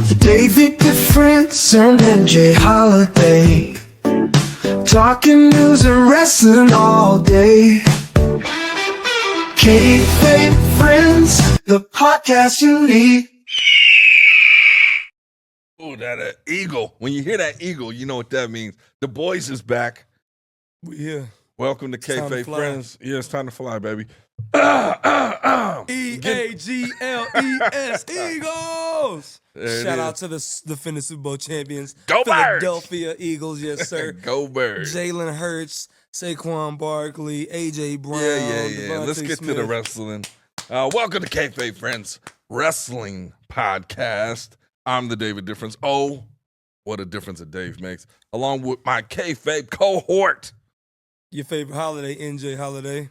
Kayfabe Friends and NJ Holiday, talking news and wrestling all day. Kayfabe Friends, the podcast you need. Oh, that eagle. When you hear that eagle, you know what that means. The boys is back. We here. Welcome to time to Kayfabe fly. Friends. Yeah, it's time to fly, baby. E-A-G-L-E-S, Eagles! There it Shout is. out to the defending Super Bowl champions, Go Birds! Philadelphia Eagles, yes, sir. Go Birds. Jalen Hurts, Saquon Barkley, A.J. Brown, Yeah. Devontae Let's get Smith. to the wrestling. Welcome to Kayfabe Friends Wrestling Podcast. I'm the David Difference. Oh, what a difference a Dave makes. Along with my Kayfabe cohort. Your favorite holiday, NJ Holiday.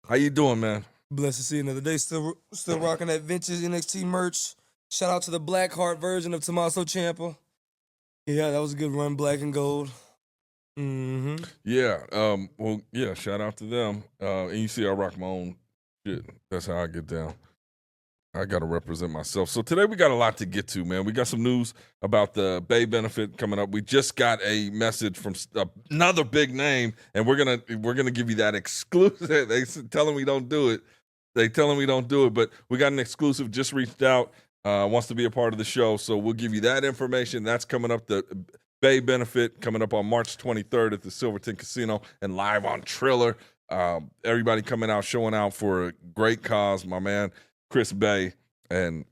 How you doing, man? Blessed to see you another day. Still rocking that vintage NXT merch. Shout out to the Blackheart version of Tommaso Ciampa. Yeah, that was a good run, black and gold. Mm-hmm. Yeah. Well, yeah, shout out to them. And you see I rock my own shit. That's how I get down. I got to represent myself. So today we got a lot to get to, man. We got some news about the Bay benefit coming up. We just got a message from another big name, and we're gonna give you that exclusive. They telling me don't do it. They telling me don't do it, but we got an exclusive. Just reached out, wants to be a part of the show, so we'll give you that information. That's coming up. The Bay benefit coming up on March 23rd at the Silverton Casino and live on Triller. Everybody coming out, showing out for a great cause, my man Chris Bay, and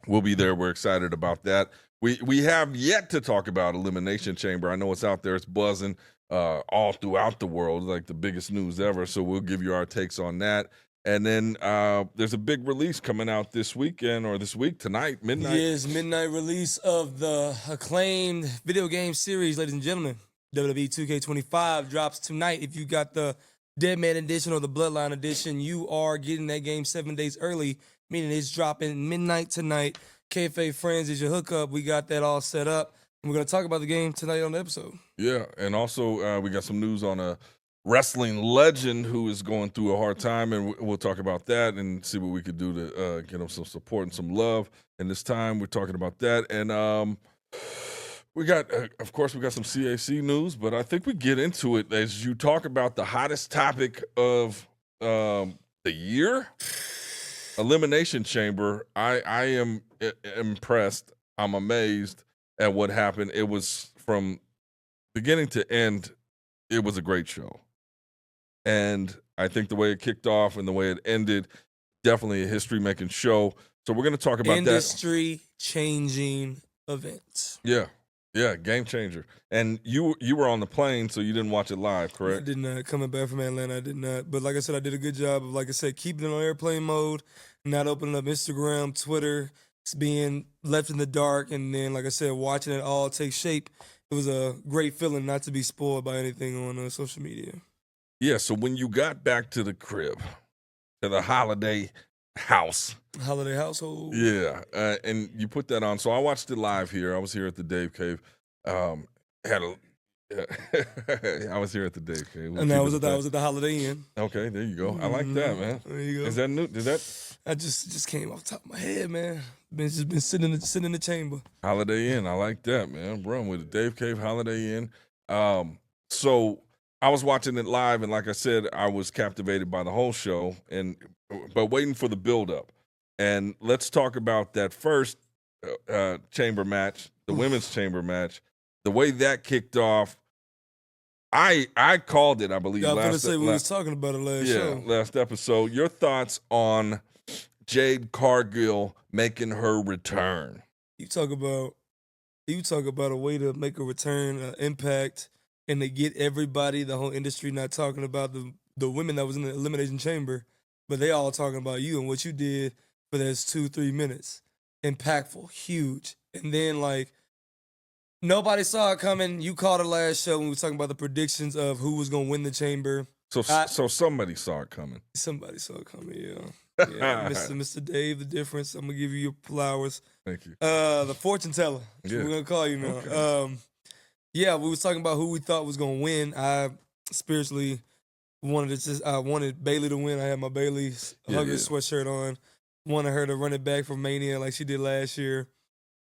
we'll be there. We're excited about that. We have yet to talk about Elimination Chamber. I know it's out there. It's buzzing all throughout the world, like the biggest news ever. So we'll give you our takes on that. And then there's a big release coming out this weekend or this week, tonight, midnight. Yes, midnight release of the acclaimed video game series, ladies and gentlemen. WWE 2K24 drops tonight. If you got the Deadman Edition or the Bloodline Edition, you are getting that game 7 days early, meaning it's dropping midnight tonight. Kayfabe Friends is your hookup. We got that all set up. And we're going to talk about the game tonight on the episode. Yeah, and also we got some news on a wrestling legend who is going through a hard time, and we'll talk about that and see what we could do to get him some support and some love. And this time we're talking about that. And we got, of course, we got some CAC news, but I think we get into it as you talk about the hottest topic of the year, Elimination Chamber. I am impressed. I'm amazed at what happened. It was from beginning to end, it was a great show. And I think the way it kicked off and the way it ended, definitely a history-making show. So we're going to talk about Industry-changing event. Yeah, game changer. And you were on the plane, so you didn't watch it live, correct? I did not. Coming back from Atlanta, I did not. But like I said, I did a good job of, like I said, keeping it on airplane mode, not opening up Instagram, Twitter, it's being left in the dark, and then, like I said, watching it all take shape. It was a great feeling not to be spoiled by anything on social media. Yeah, so when you got back to the crib, to the holiday holiday household. Yeah, and you put that on. So I watched it live here. I was here at the Dave Cave. I was here at the Dave Cave. And I was at the Holiday Inn. Okay, there you go. I like that, man. There you go. Is that new? Did that? I just came off the top of my head, man. Been sitting in the chamber. Holiday Inn. I like that, man. Run with it. Dave Cave, Holiday Inn. So I was watching it live, and like I said, I was captivated by the whole show, but waiting for the build-up. And let's talk about that first chamber match, the women's chamber match. The way that kicked off, I called it, I believe. I was going to say we was talking about it last show. Last episode. Your thoughts on Jade Cargill making her return? You talk about a way to make a return, impact, and to get everybody, the whole industry, not talking about the women that was in the Elimination Chamber, but they all talking about you and what you did for those 2-3 minutes. Impactful, huge. And then, like, nobody saw it coming. You called it last show when we were talking about the predictions of who was going to win the chamber. So somebody saw it coming. Somebody saw it coming, yeah. Yeah, Mr. Dave, the difference. I'm going to give you your flowers. Thank you. The fortune teller. That's what we're going to call you now. Okay. Yeah, we was talking about who we thought was going to win. I spiritually wanted Bailey to win. I had my Bailey's Hugger sweatshirt on. Wanted her to run it back for Mania like she did last year.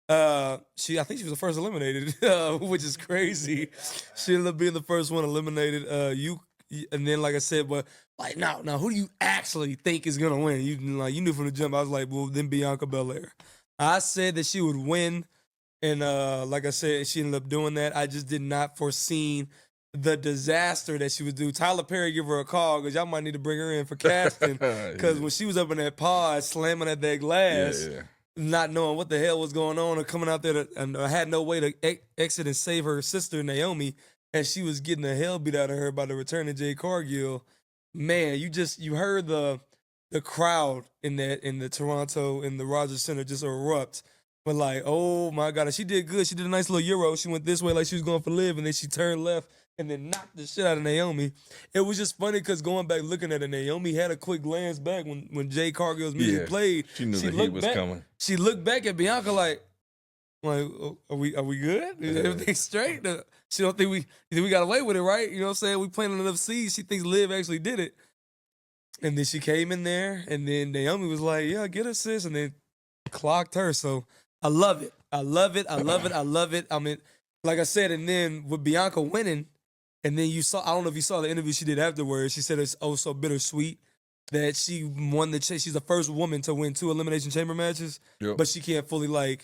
I think she was the first eliminated, which is crazy. She ended up being the first one eliminated. And then like I said, but like now who do you actually think is gonna win? You knew from the jump. I was like, well, then Bianca Belair. I said that she would win, and like I said, she ended up doing that. I just did not foresee the disaster that she would do. Tyler Perry give her a call because y'all might need to bring her in for casting. Because when she was up in that pod slamming at that glass, not knowing what the hell was going on, or coming out there and had no way to exit and save her sister Naomi, and she was getting the hell beat out of her by the returning Jade Cargill. Man, you heard the crowd in the Toronto in the Rogers Center just erupt. But like, oh my God, and she did good. She did a nice little Euro. She went this way like she was going for live, and then she turned left and then knocked the shit out of Naomi. It was just funny because going back looking at it, Naomi had a quick glance back when Jade Cargill's music played. She knew the heat was coming. She looked back at Bianca like, are we good? Is everything straight? She don't think we got away with it, right? You know what I'm saying? We planted enough seeds. She thinks Liv actually did it. And then she came in there, and then Naomi was like, yeah, get her, sis, and then clocked her. So I love it. I love it. I love it. I love it. I mean, like I said, and then with Bianca winning, and then I don't know if you saw the interview she did afterwards. She said it's oh so bittersweet that she won she's the first woman to win 2 Elimination Chamber matches, but she can't fully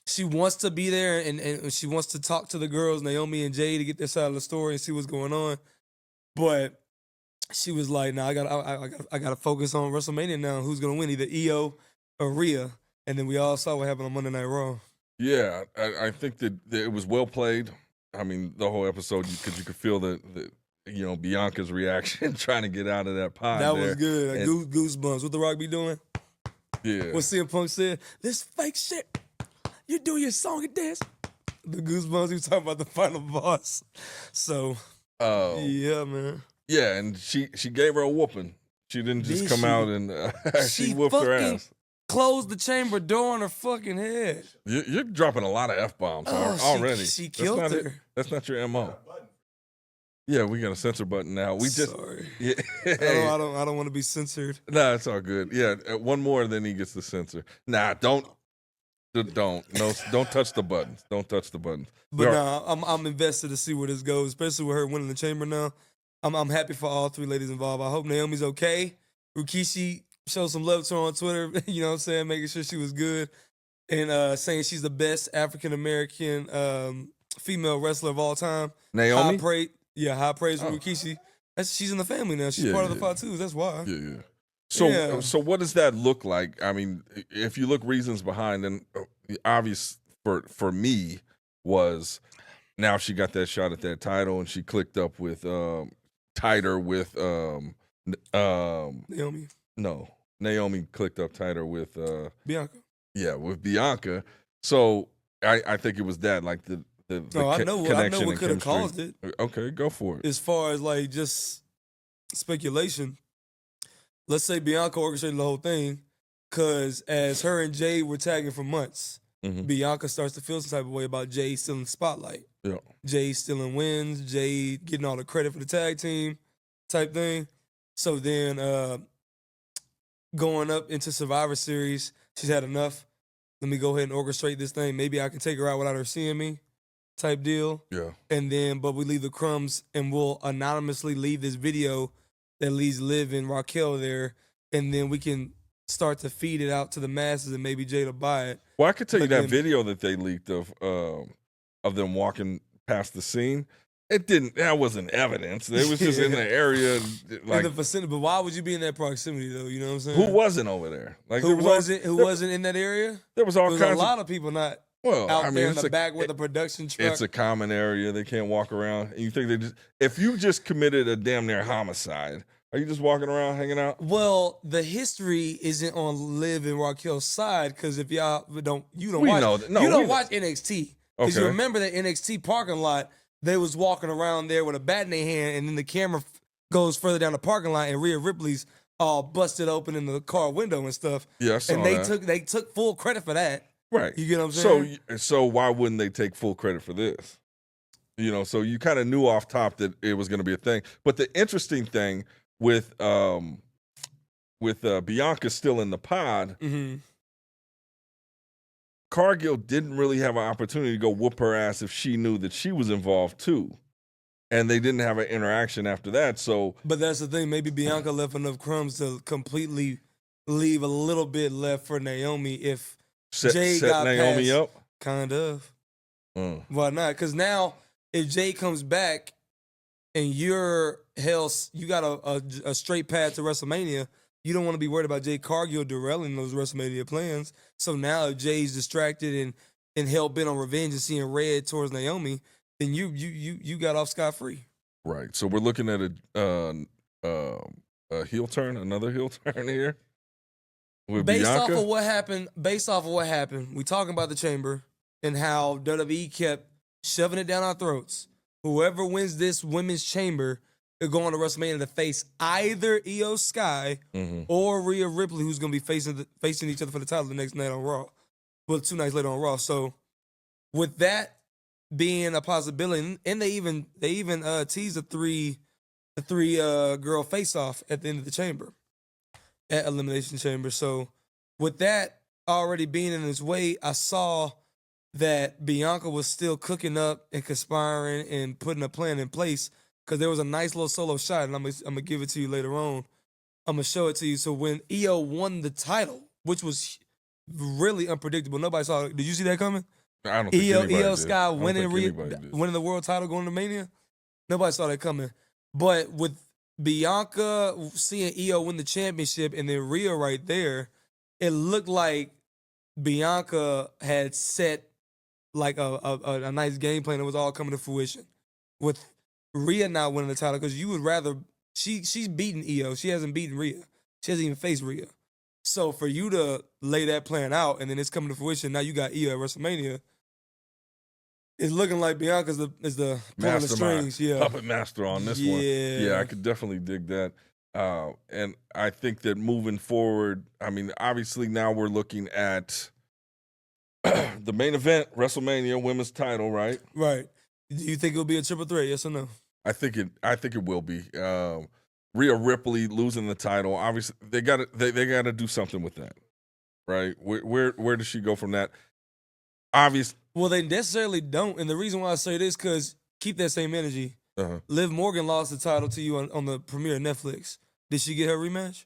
she wants to be there and she wants to talk to the girls, Naomi and Jay, to get their side of the story and see what's going on. But she was like, "No, I gotta focus on WrestleMania now. Who's gonna win, either Io or Rhea?" And then we all saw what happened on Monday Night Raw. Yeah, I think that it was well played. I mean, the whole episode, because you could feel the Bianca's reaction trying to get out of that pod. That was good. Goosebumps. What The Rock be doing? Yeah. What CM Punk said, this fake shit. You do your song and dance. The goosebumps. He was talking about the final boss. So, yeah, man. Yeah, and she gave her a whooping. She didn't just come out and she whooped her ass. Closed the chamber door on her fucking head. You're dropping a lot of F-bombs already. She killed her. That's not your MO. Yeah, we got a censor button now. Sorry. Yeah. I don't want to be censored. Nah, it's all good. Yeah, one more, then he gets the censor. Nah, don't touch the buttons. Don't touch the buttons. But I'm invested to see where this goes, especially with her winning the chamber now. I'm happy for all 3 ladies involved. I hope Naomi's okay. Rikishi showed some love to her on Twitter, you know what I'm saying, making sure she was good, and saying she's the best African-American female wrestler of all time. Naomi? High praise for Rikishi. She's in the family now. She's part of the Fatus. That's why. Yeah. So what does that look like? I mean, if you look reasons behind, and obvious for me was now she got that shot at that title, and she clicked up with tighter with Naomi. No, Naomi clicked up tighter with Bianca. Yeah, with Bianca. So I think it was that, like the I know what could have caused it. Okay, go for it. As far as like just speculation, let's say Bianca orchestrated the whole thing, because as her and Jay were tagging for months, Bianca starts to feel some type of way about Jay stealing the spotlight. Yeah. Jay stealing wins, Jay getting all the credit for the tag team type thing. So then going up into Survivor Series, she's had enough. Let me go ahead and orchestrate this thing. Maybe I can take her out without her seeing me type deal. Yeah. And then, but we leave the crumbs and we'll anonymously leave this video that leaves Liv and Raquel there. And then we can start to feed it out to the masses and maybe Jay to buy it. Well, I could tell you that video that they leaked of them walking past the scene. That wasn't evidence. It was just in the area, like in the vicinity. But why would you be in that proximity though? You know what I'm saying? Who wasn't over there? Like who wasn't in that area? There was all kinds a lot of people not out there in the back with a production truck. It's a common area. They can't walk around. And you think if you just committed a damn near homicide, are you just walking around hanging out? Well, the history isn't on Liv and Raquel's side, because if y'all don't watch NXT. Because you remember that NXT parking lot, they was walking around there with a bat in their hand, and then the camera goes further down the parking lot, and Rhea Ripley's all busted open in the car window and stuff. Yeah, I saw and they took full credit for that. Right. You get what I'm saying? So why wouldn't they take full credit for this? You know, so you kind of knew off top that it was going to be a thing. But the interesting thing with Bianca still in the pod, Cargill didn't really have an opportunity to go whoop her ass if she knew that she was involved too. And they didn't have an interaction after that. So, But that's the thing. Maybe Bianca left enough crumbs to completely leave a little bit left for Naomi if Jay set got Naomi past, up. kind of. Why not? Because now if Jay comes back and you're you got a straight path to WrestleMania, you don't want to be worried about Jay Cargill derailing those WrestleMania plans. So now if Jay's distracted and hell bent on revenge and seeing red towards Naomi, then you got off scot-free. Right. So we're looking at a heel turn, another heel turn here. With Based Bianca? off of what happened, we talking about the chamber and how WWE kept shoving it down our throats. Whoever wins this women's chamber is going to WrestleMania to face either Io Sky or Rhea Ripley, who's going to be facing each other for the title the next night on Raw. Well, 2 nights later on Raw. So with that being a possibility, and they even teased the three girl face off at the end of the chamber at Elimination Chamber. So with that already being in its way, I saw that Bianca was still cooking up and conspiring and putting a plan in place because there was a nice little solo shot, and I'm gonna give it to you later on. I'm gonna show it to you. So when Io won the title, which was really unpredictable, nobody saw it. Did you see that coming? I don't think anybody Io did. Sky winning did. the world title going to Mania. Nobody saw that coming. But with Bianca seeing Io win the championship and then Rhea right there, it looked like Bianca had set like a nice game plan that was all coming to fruition. With Rhea not winning the title, because you would rather she's beaten Io. She hasn't beaten Rhea. She hasn't even faced Rhea. So for you to lay that plan out and then it's coming to fruition, now you got Io at WrestleMania. It's looking like Bianca's is the pulling the strings, puppet master on this one. Yeah, I could definitely dig that. And I think that moving forward, I mean, obviously now we're looking at the main event, WrestleMania, women's title, right? Right. Do you think it'll be a triple threat? Yes or no? I think it will be. Rhea Ripley losing the title. Obviously, they got to do something with that, right? Where does she go from that? Obviously. Well, they necessarily don't, and the reason why I say this because keep that same energy. Liv Morgan lost the title to you on the premiere of Netflix. Did she get her rematch?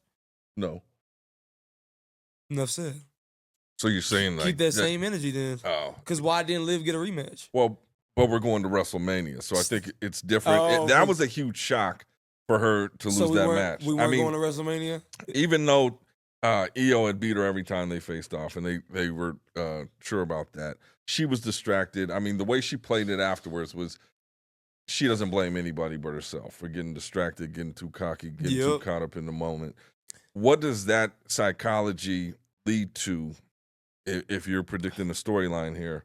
No. Enough said. So you're saying like keep that same energy then? Oh, because why didn't Liv get a rematch? Well, but we're going to WrestleMania, so I think it's different. That was a huge shock for her to lose that match. We weren't going to WrestleMania, even though Io had beat her every time they faced off, and they were sure about that. She was distracted. I mean, the way she played it afterwards was she doesn't blame anybody but herself for getting distracted, getting too cocky, getting too caught up in the moment. What does that psychology lead to if you're predicting the storyline here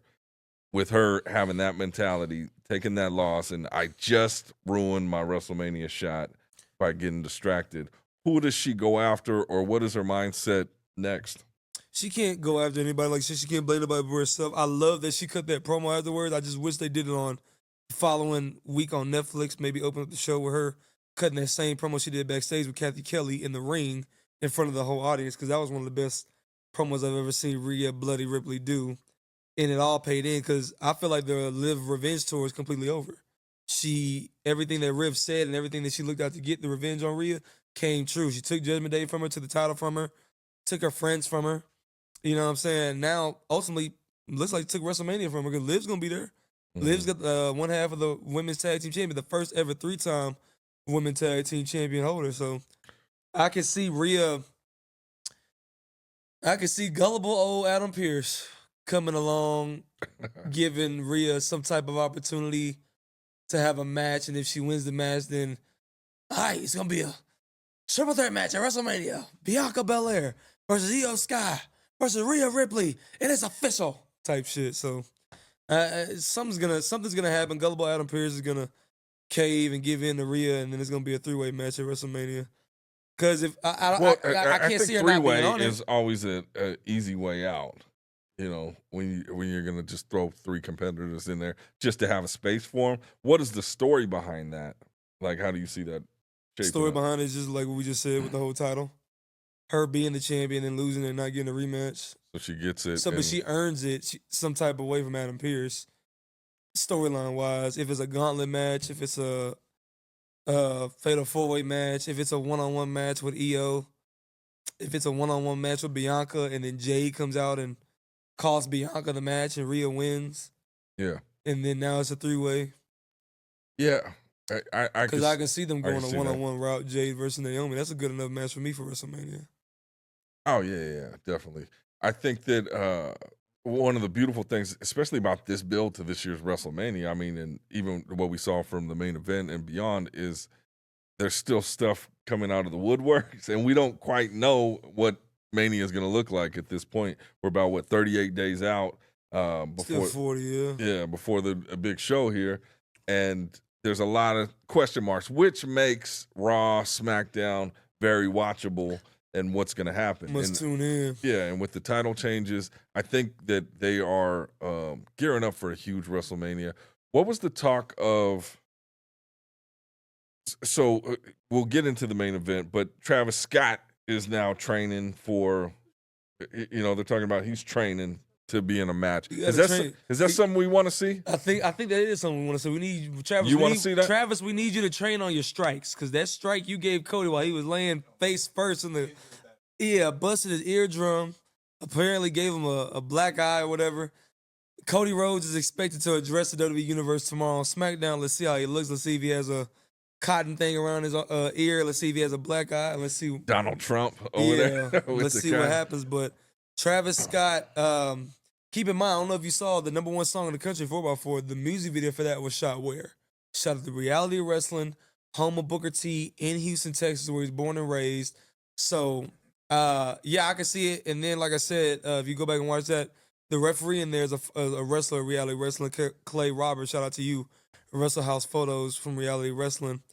with her having that mentality, taking that loss, and I just ruined my WrestleMania shot by getting distracted? Who does she go after, or what is her mindset next? She can't go after anybody like she can't blame anybody but herself. I love that she cut that promo afterwards. I just wish they did it on the following week on Netflix. Maybe open up the show with her cutting that same promo she did backstage with Kathy Kelly in the ring in front of the whole audience, because that was one of the best promos I've ever seen Rhea Bloody Ripley do. And it all paid in because I feel like the Liv Revenge tour is completely over. Everything that Riv said and everything that she looked out to get the revenge on Rhea came true. She took Judgment Day from her, took the title from her, took her friends from her. You know what I'm saying? Now, ultimately, looks like took WrestleMania from her because Liv's going to be there. Liv's got one half of the women's tag team champion, the first ever 3-time women's tag team champion holder. So I can see Rhea, I can see gullible old Adam Pearce coming along, giving Rhea some type of opportunity to have a match. And if she wins the match, then, it's going to be a triple threat match at WrestleMania. Bianca Belair versus Io Sky versus Rhea Ripley, and it's official type shit. So something's gonna happen. Gullible Adam Pearce is gonna cave and give in to Rhea, and then it's gonna be a 3-way match at WrestleMania. Because if I can't see her not being on it. 3-way is always an easy way out. You know, when you're gonna just throw 3 competitors in there just to have a space for them. What is the story behind that? Like, how do you see that? Story behind it is just like what we just said with the whole title. her being the champion and losing and not getting a rematch. So she gets it. So, but she earns it some type of way from Adam Pearce, storyline wise. If it's a gauntlet match, if it's a fatal 4-way match, if it's a one-on-one match with EO, if it's a one-on-one match with Bianca, and then Jade comes out and costs Bianca the match and Rhea wins. Yeah. And then now it's a 3-way. Yeah. Because I can see them going see a one-on-one route, Jade versus Naomi. That's a good enough match for me for WrestleMania. Oh, yeah, definitely. I think that one of the beautiful things, especially about this build to this year's WrestleMania, I mean, and even what we saw from the main event and beyond, is there's still stuff coming out of the woodworks, and we don't quite know what Mania is going to look like at this point. We're about, 38 days out before Still 40, yeah. Yeah, before a big show here. And there's a lot of question marks, which makes Raw, SmackDown very watchable and what's going to happen. Must tune in. Yeah, and with the title changes, I think that they are gearing up for a huge WrestleMania. What was the talk of? So we'll get into the main event, but Travis Scott is now training for, they're talking about he's training to be in a match. Is that something we want to see? I think that is something we want to see. We need Travis. You want to see that? Travis, we need you to train on your strikes, because that strike you gave Cody while he was laying face first in the busted his eardrum. Apparently gave him a black eye or whatever. Cody Rhodes is expected to address the WWE Universe tomorrow on SmackDown. Let's see how he looks. Let's see if he has a cotton thing around his ear. Let's see if he has a black eye. Let's see Donald Trump over there. Let's see what happens. But Travis Scott, keep in mind, I don't know if you saw the #1 song in the country, 4x4. The music video for that was shot where? Shot at the Reality of Wrestling, home of Booker T in Houston, Texas, where he's born and raised. So, I can see it. And then, like I said, if you go back and watch that, the referee in there is a wrestler, Reality Wrestling, Clay Roberts. Shout out to you. Wrestle House photos from Reality Wrestling.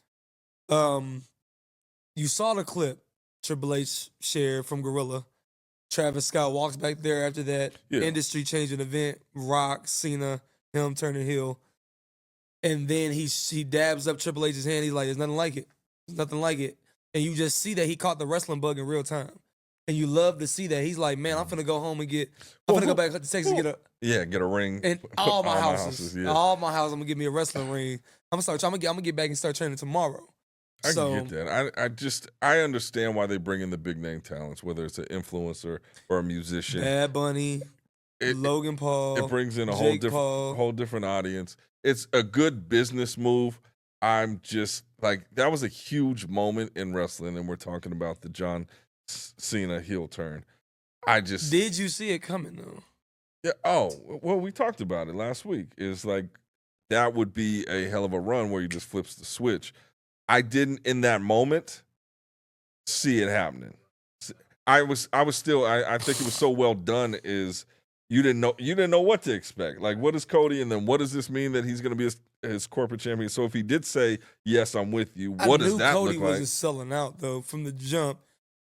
You saw the clip Triple H shared from Gorilla. Travis Scott walks back there after that industry-changing event. Rock, Cena, him turning heel. And then he dabs up Triple H's hand. He's like, there's nothing like it. There's nothing like it. And you just see that he caught the wrestling bug in real time. And you love to see that. He's like, man, I'm finna go home and I'm finna go back to Texas and get a ring. And all my houses. All my houses, I'm gonna get me a wrestling ring. I'm gonna get back and start training tomorrow. I can get that. I understand why they bring in the big name talents, whether it's an influencer or a musician. Bad Bunny, Logan Paul. It brings in a whole different audience. It's a good business move. I'm just like, that was a huge moment in wrestling, and we're talking about the John Cena heel turn. Did you see it coming though? Yeah. Oh, well, we talked about it last week. It's like that would be a hell of a run where he just flips the switch. I didn't in that moment see it happening. I think it was so well done. Is you didn't know what to expect. Like, what is Cody, and then what does this mean that he's going to be his corporate champion? So if he did say yes, I'm with you, what does that look like? Cody wasn't selling out though from the jump,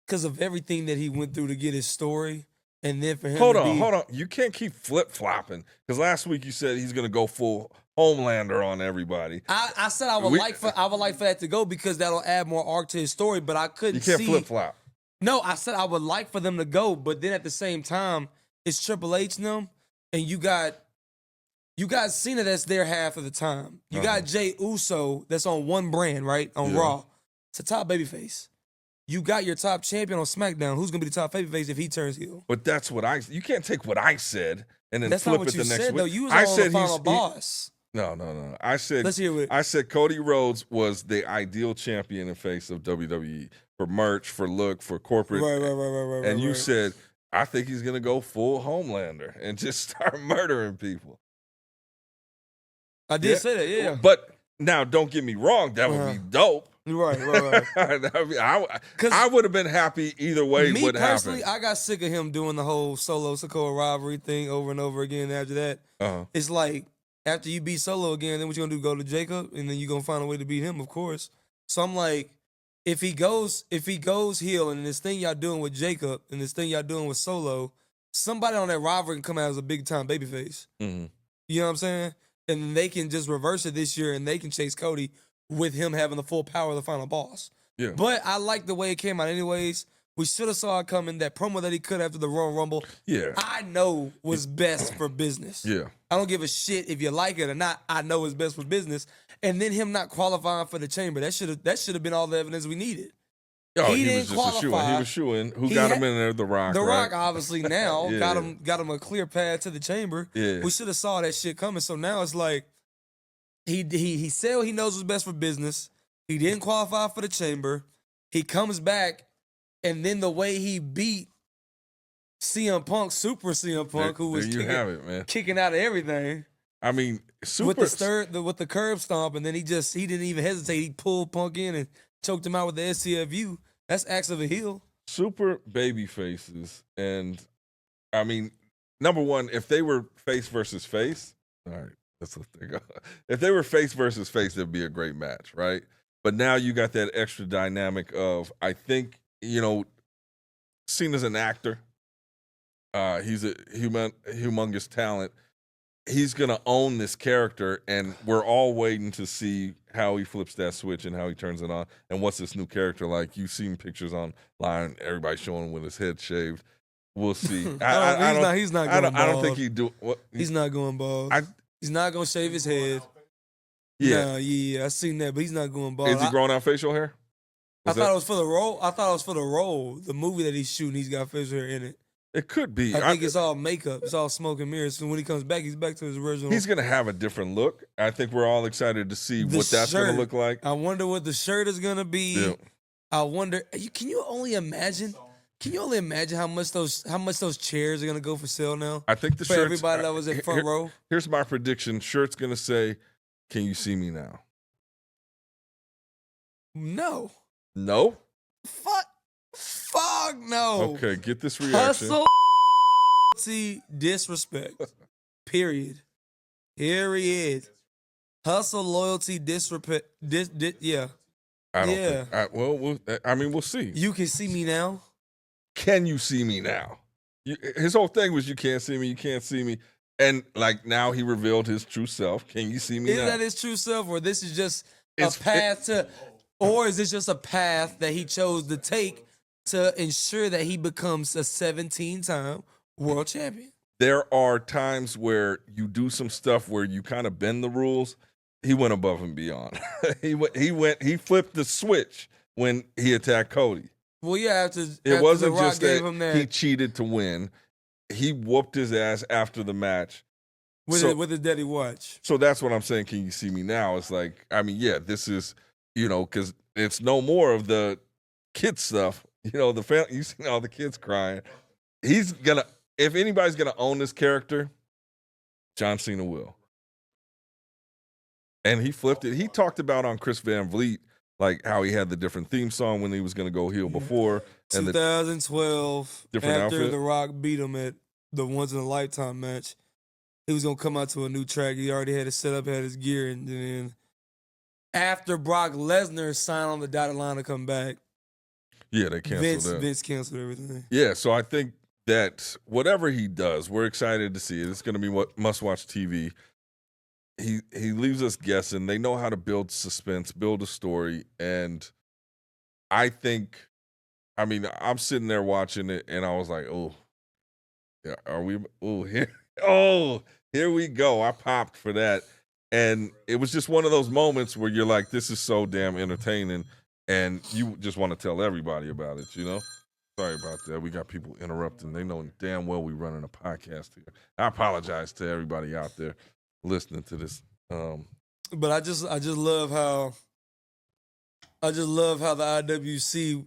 because of everything that he went through to get his story, and then for him. Hold on. You can't keep flip flopping, because last week you said he's going to go full Homelander on everybody. I said I would like for that to go, because that'll add more arc to his story. But I couldn't. You can't flip flop. No, I said I would like for them to go, but then at the same time, it's Triple H and them, and you got Cena that's there half of the time. You got Jey Uso that's on one brand, right? On Raw. It's a top babyface. You got your top champion on SmackDown. Who's gonna be the top babyface if he turns heel? But that's what you can't take what I said and then that's flip not what it the you next said, week. Though. You was on the final boss. No. I said, let's hear it. I said Cody Rhodes was the ideal champion and face of WWE for merch, for look, for corporate. Right. And you said, I think he's gonna go full Homelander and just start murdering people. I did say that, yeah. But now, don't get me wrong, that would be dope. Right. I would have been happy either way. Me would personally, happen. I got sick of him doing the whole Solo Sikoa rivalry thing over and over again. After that, it's like, after you beat Solo again, then what you gonna do? Go to Jacob, and then you gonna find a way to beat him, of course. So I'm like, if he goes heel, and this thing y'all doing with Jacob, and this thing y'all doing with Solo, somebody on that rivalry can come out as a big time babyface. Mm-hmm. You know what I'm saying? And they can just reverse it this year, and they can chase Cody with him having the full power of the final boss. Yeah. But I like the way it came out anyways. We should have saw it coming. That promo that he cut after the Royal Rumble, Yeah. I know was best for business. Yeah. I don't give a shit if you like it or not. I know it's best for business. And then him not qualifying for the chamber, that should have been all the evidence we needed. Oh, He he didn't was just a shoo-in. qualify. He was shoo-in. Who He got him had- in there? The Rock. The right? Rock, obviously, now Yeah. got him a clear path to the chamber. Yeah. We should have saw that shit coming. So now it's like he said he knows what's best for business. He didn't qualify for the chamber. He comes back, and then the way he beat CM Punk, Super CM Punk, who was there you have it, man. kicking out of everything I mean, with the curb stomp, and then he didn't even hesitate. He pulled Punk in and choked him out with the SCFU. That's acts of a heel. super baby faces, and I mean, number one, if they were face versus face, all right, let's let that go. If they were face versus face, it'd be a great match, right? But now you got that extra dynamic of, I think, seen as an actor, he's a humongous talent. He's gonna own this character, and we're all waiting to see how he flips that switch and how he turns it on. And what's this new character like? You've seen pictures online, everybody showing him with his head shaved. We'll see. He's not going bald. I don't think he do. What, He's not going bald. He's not gonna shave his head. Yeah, Nah, yeah, I seen that, but he's not going bald. is he growing out facial hair? I thought it was for the role. I thought it was for the role. The movie that he's shooting, he's got facial hair in it. It could be. I think it's all makeup. It's all smoke and mirrors. So when he comes back, he's back to his original. He's gonna have a different look. I think we're all excited to see what that's gonna look like. I wonder what the shirt is gonna be. Yeah. I wonder. Can you only imagine? Can you only imagine how much those chairs are gonna go for sale now? I think the for shirt's, everybody that was in front row. Here's my prediction: shirt's gonna say, "Can you see me now?" No. No. Fuck no. Okay, get this reaction. Hustle, disrespect. Period. Hustle, loyalty, disrespect. Yeah. I don't Yeah. think. We'll see. You can see me now. Can you see me now? His whole thing was, you can't see me, you can't see me. And like now he revealed his true self. Can you see me Is now? that his true self, or this is just or is this just a path that he chose to take to ensure that he becomes a 17-time world champion? There are times where you do some stuff where you kind of bend the rules. He went above and beyond. He flipped the switch when he attacked Cody. Well, yeah, It wasn't just that he cheated to win. He whooped his ass after the match. with his daddy watch. So that's what I'm saying. Can you see me now? It's like, I mean, yeah, this is, because it's no more of the kid stuff. The family, you see all the kids crying. If anybody's gonna own this character, John Cena will. And he flipped it. He talked about on Chris Van Vliet, like how he had the different theme song when he was gonna go heel before. And 2012, different after outfit. The Rock beat him at the Once in a Lifetime match, he was gonna come out to a new track. He already had it set up, had his gear, and then after Brock Lesnar signed on the dotted line to come back, yeah, they canceled that. Vince canceled everything. Yeah, so I think that whatever he does, we're excited to see it. It's going to be what must-watch TV. He leaves us guessing. They know how to build suspense, build a story, and I think, I'm sitting there watching it, and I was like, oh, yeah, here we go. I popped for that, and it was just one of those moments where you're like, this is so damn entertaining, and you just want to tell everybody about it, Sorry about that. We got people interrupting. They know damn well we running a podcast here. I apologize to everybody out there listening to this. But I just love how the IWC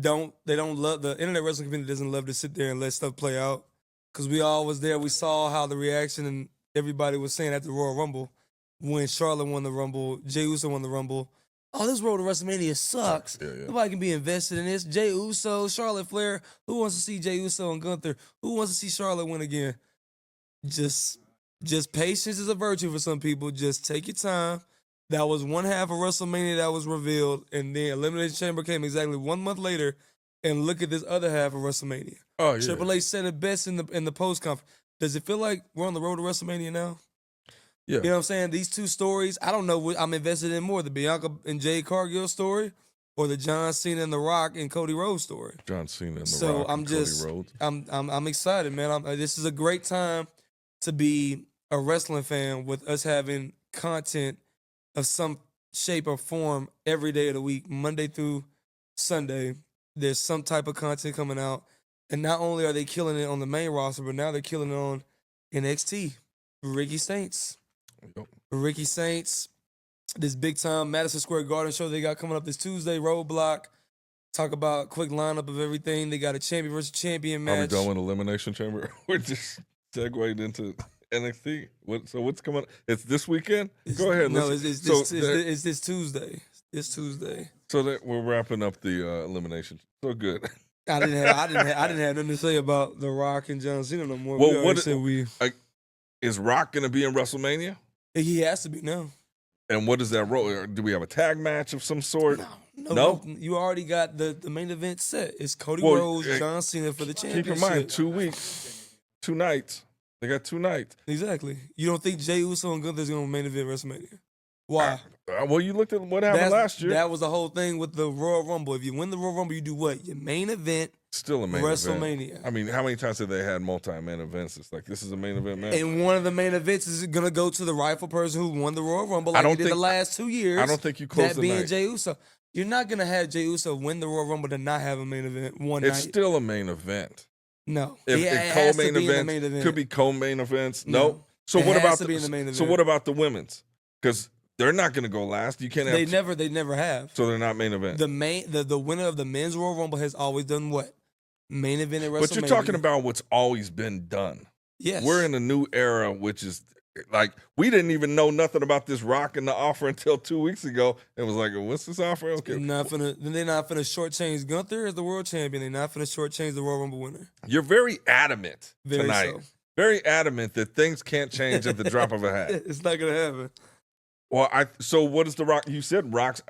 don't love the internet wrestling community doesn't love to sit there and let stuff play out. Cause we all was there. We saw how the reaction and everybody was saying at the Royal Rumble when Charlotte won the Rumble, Jey Uso won the Rumble. Oh, this road to WrestleMania sucks. Yeah. Nobody can be invested in this. Jey Uso, Charlotte Flair. Who wants to see Jey Uso and Gunther? Who wants to see Charlotte win again? Just patience is a virtue for some people. Just take your time. That was one half of WrestleMania that was revealed, and then Elimination Chamber came exactly 1 month later. And look at this other half of WrestleMania. Oh yeah. Triple H said it best in the post conference. Does it feel like we're on the road to WrestleMania now? Yeah. You know what I'm saying? These two stories, I don't know what I'm invested in more. The Bianca and Jade Cargill story or the John Cena and The Rock and Cody Rhodes story. John Cena and The So Rock I'm and just, Cody Rhodes. I'm excited, man. This is a great time to be a wrestling fan with us having content of some shape or form every day of the week, Monday through Sunday. There's some type of content coming out, and not only are they killing it on the main roster, but now they're killing it on NXT. Ricky Saints, this big time Madison Square Garden show they got coming up this Tuesday. Roadblock. Talk about quick lineup of everything. They got a champion versus champion match. Are we done with Elimination Chamber? We're just segued into NXT. What's coming? It's this weekend. Go ahead. No, it's this Tuesday. This Tuesday. So that we're wrapping up the elimination. So good. I didn't have nothing to say about The Rock and John Cena no more. Well, is Rock going to be in WrestleMania? He has to be now. And what is that role? Do we have a tag match of some sort? No. You already got the main event set. It's Cody Rhodes, John Cena for the championship. Keep in mind, 2 weeks, 2 nights. They got 2 nights. Exactly. You don't think Jey Uso and Gunther's going to main event WrestleMania? Why? Well, you looked at what happened last year. That was the whole thing with the Royal Rumble. If you win the Royal Rumble, you do what? Your main event. Still a main WrestleMania. event. I mean, how many times have they had multi-main events? It's like, this is a main event match. And one of the main events is going to go to the rightful person who won the Royal Rumble like he did the last 2 years. I don't think you close the night. That being Jey Uso. You're not going to have Jey Uso win the Royal Rumble to not have a main event one night. It's still a main event. No. If co-main events could be co-main events. No. So what about the women's? Because they're not going to go last. You can't have They never have. So they're not main event. The winner of the men's Royal Rumble has always done what? Main event at WrestleMania. But you're talking about what's always been done. Yes. We're in a new era, which is like, we didn't even know nothing about this Rock and the offer until 2 weeks ago. It was like, what's this offer? Okay. They're not finna shortchange Gunther as the world champion. They're not finna shortchange the Royal Rumble winner. You're very adamant tonight. So. Very adamant that things can't change at the drop of a hat. It's not gonna happen. Well, so what is the Rock? You said Rock's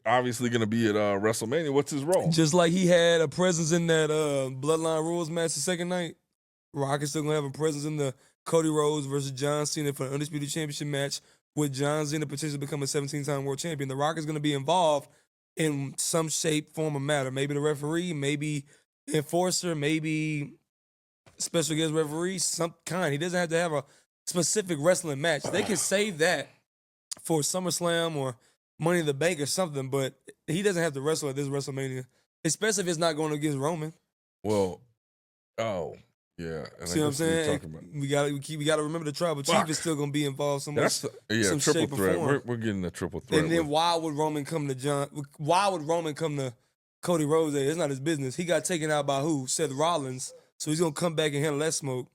obviously going to be at WrestleMania. What's his role? Just like he had a presence in that Bloodline Rules match the second night, Rock is still going to have a presence in the Cody Rhodes versus John Cena for the Undisputed Championship match, with John Cena potentially becoming a 17-time world champion. The Rock is going to be involved in some shape, form, or matter. Maybe the referee, maybe enforcer, maybe special guest referee, some kind. He doesn't have to have a specific wrestling match. They can save that for SummerSlam or Money in the Bank or something, but he doesn't have to wrestle at this WrestleMania, especially if it's not going against Roman. Well, yeah. And see what I'm saying? We gotta remember the Tribal Chief is still gonna be involved some triple shape threat. Or form. We're getting a triple threat. And then why would Roman come to Cody Rhodes? It's not his business. He got taken out by who? Seth Rollins. So he's gonna come back and handle that smoke.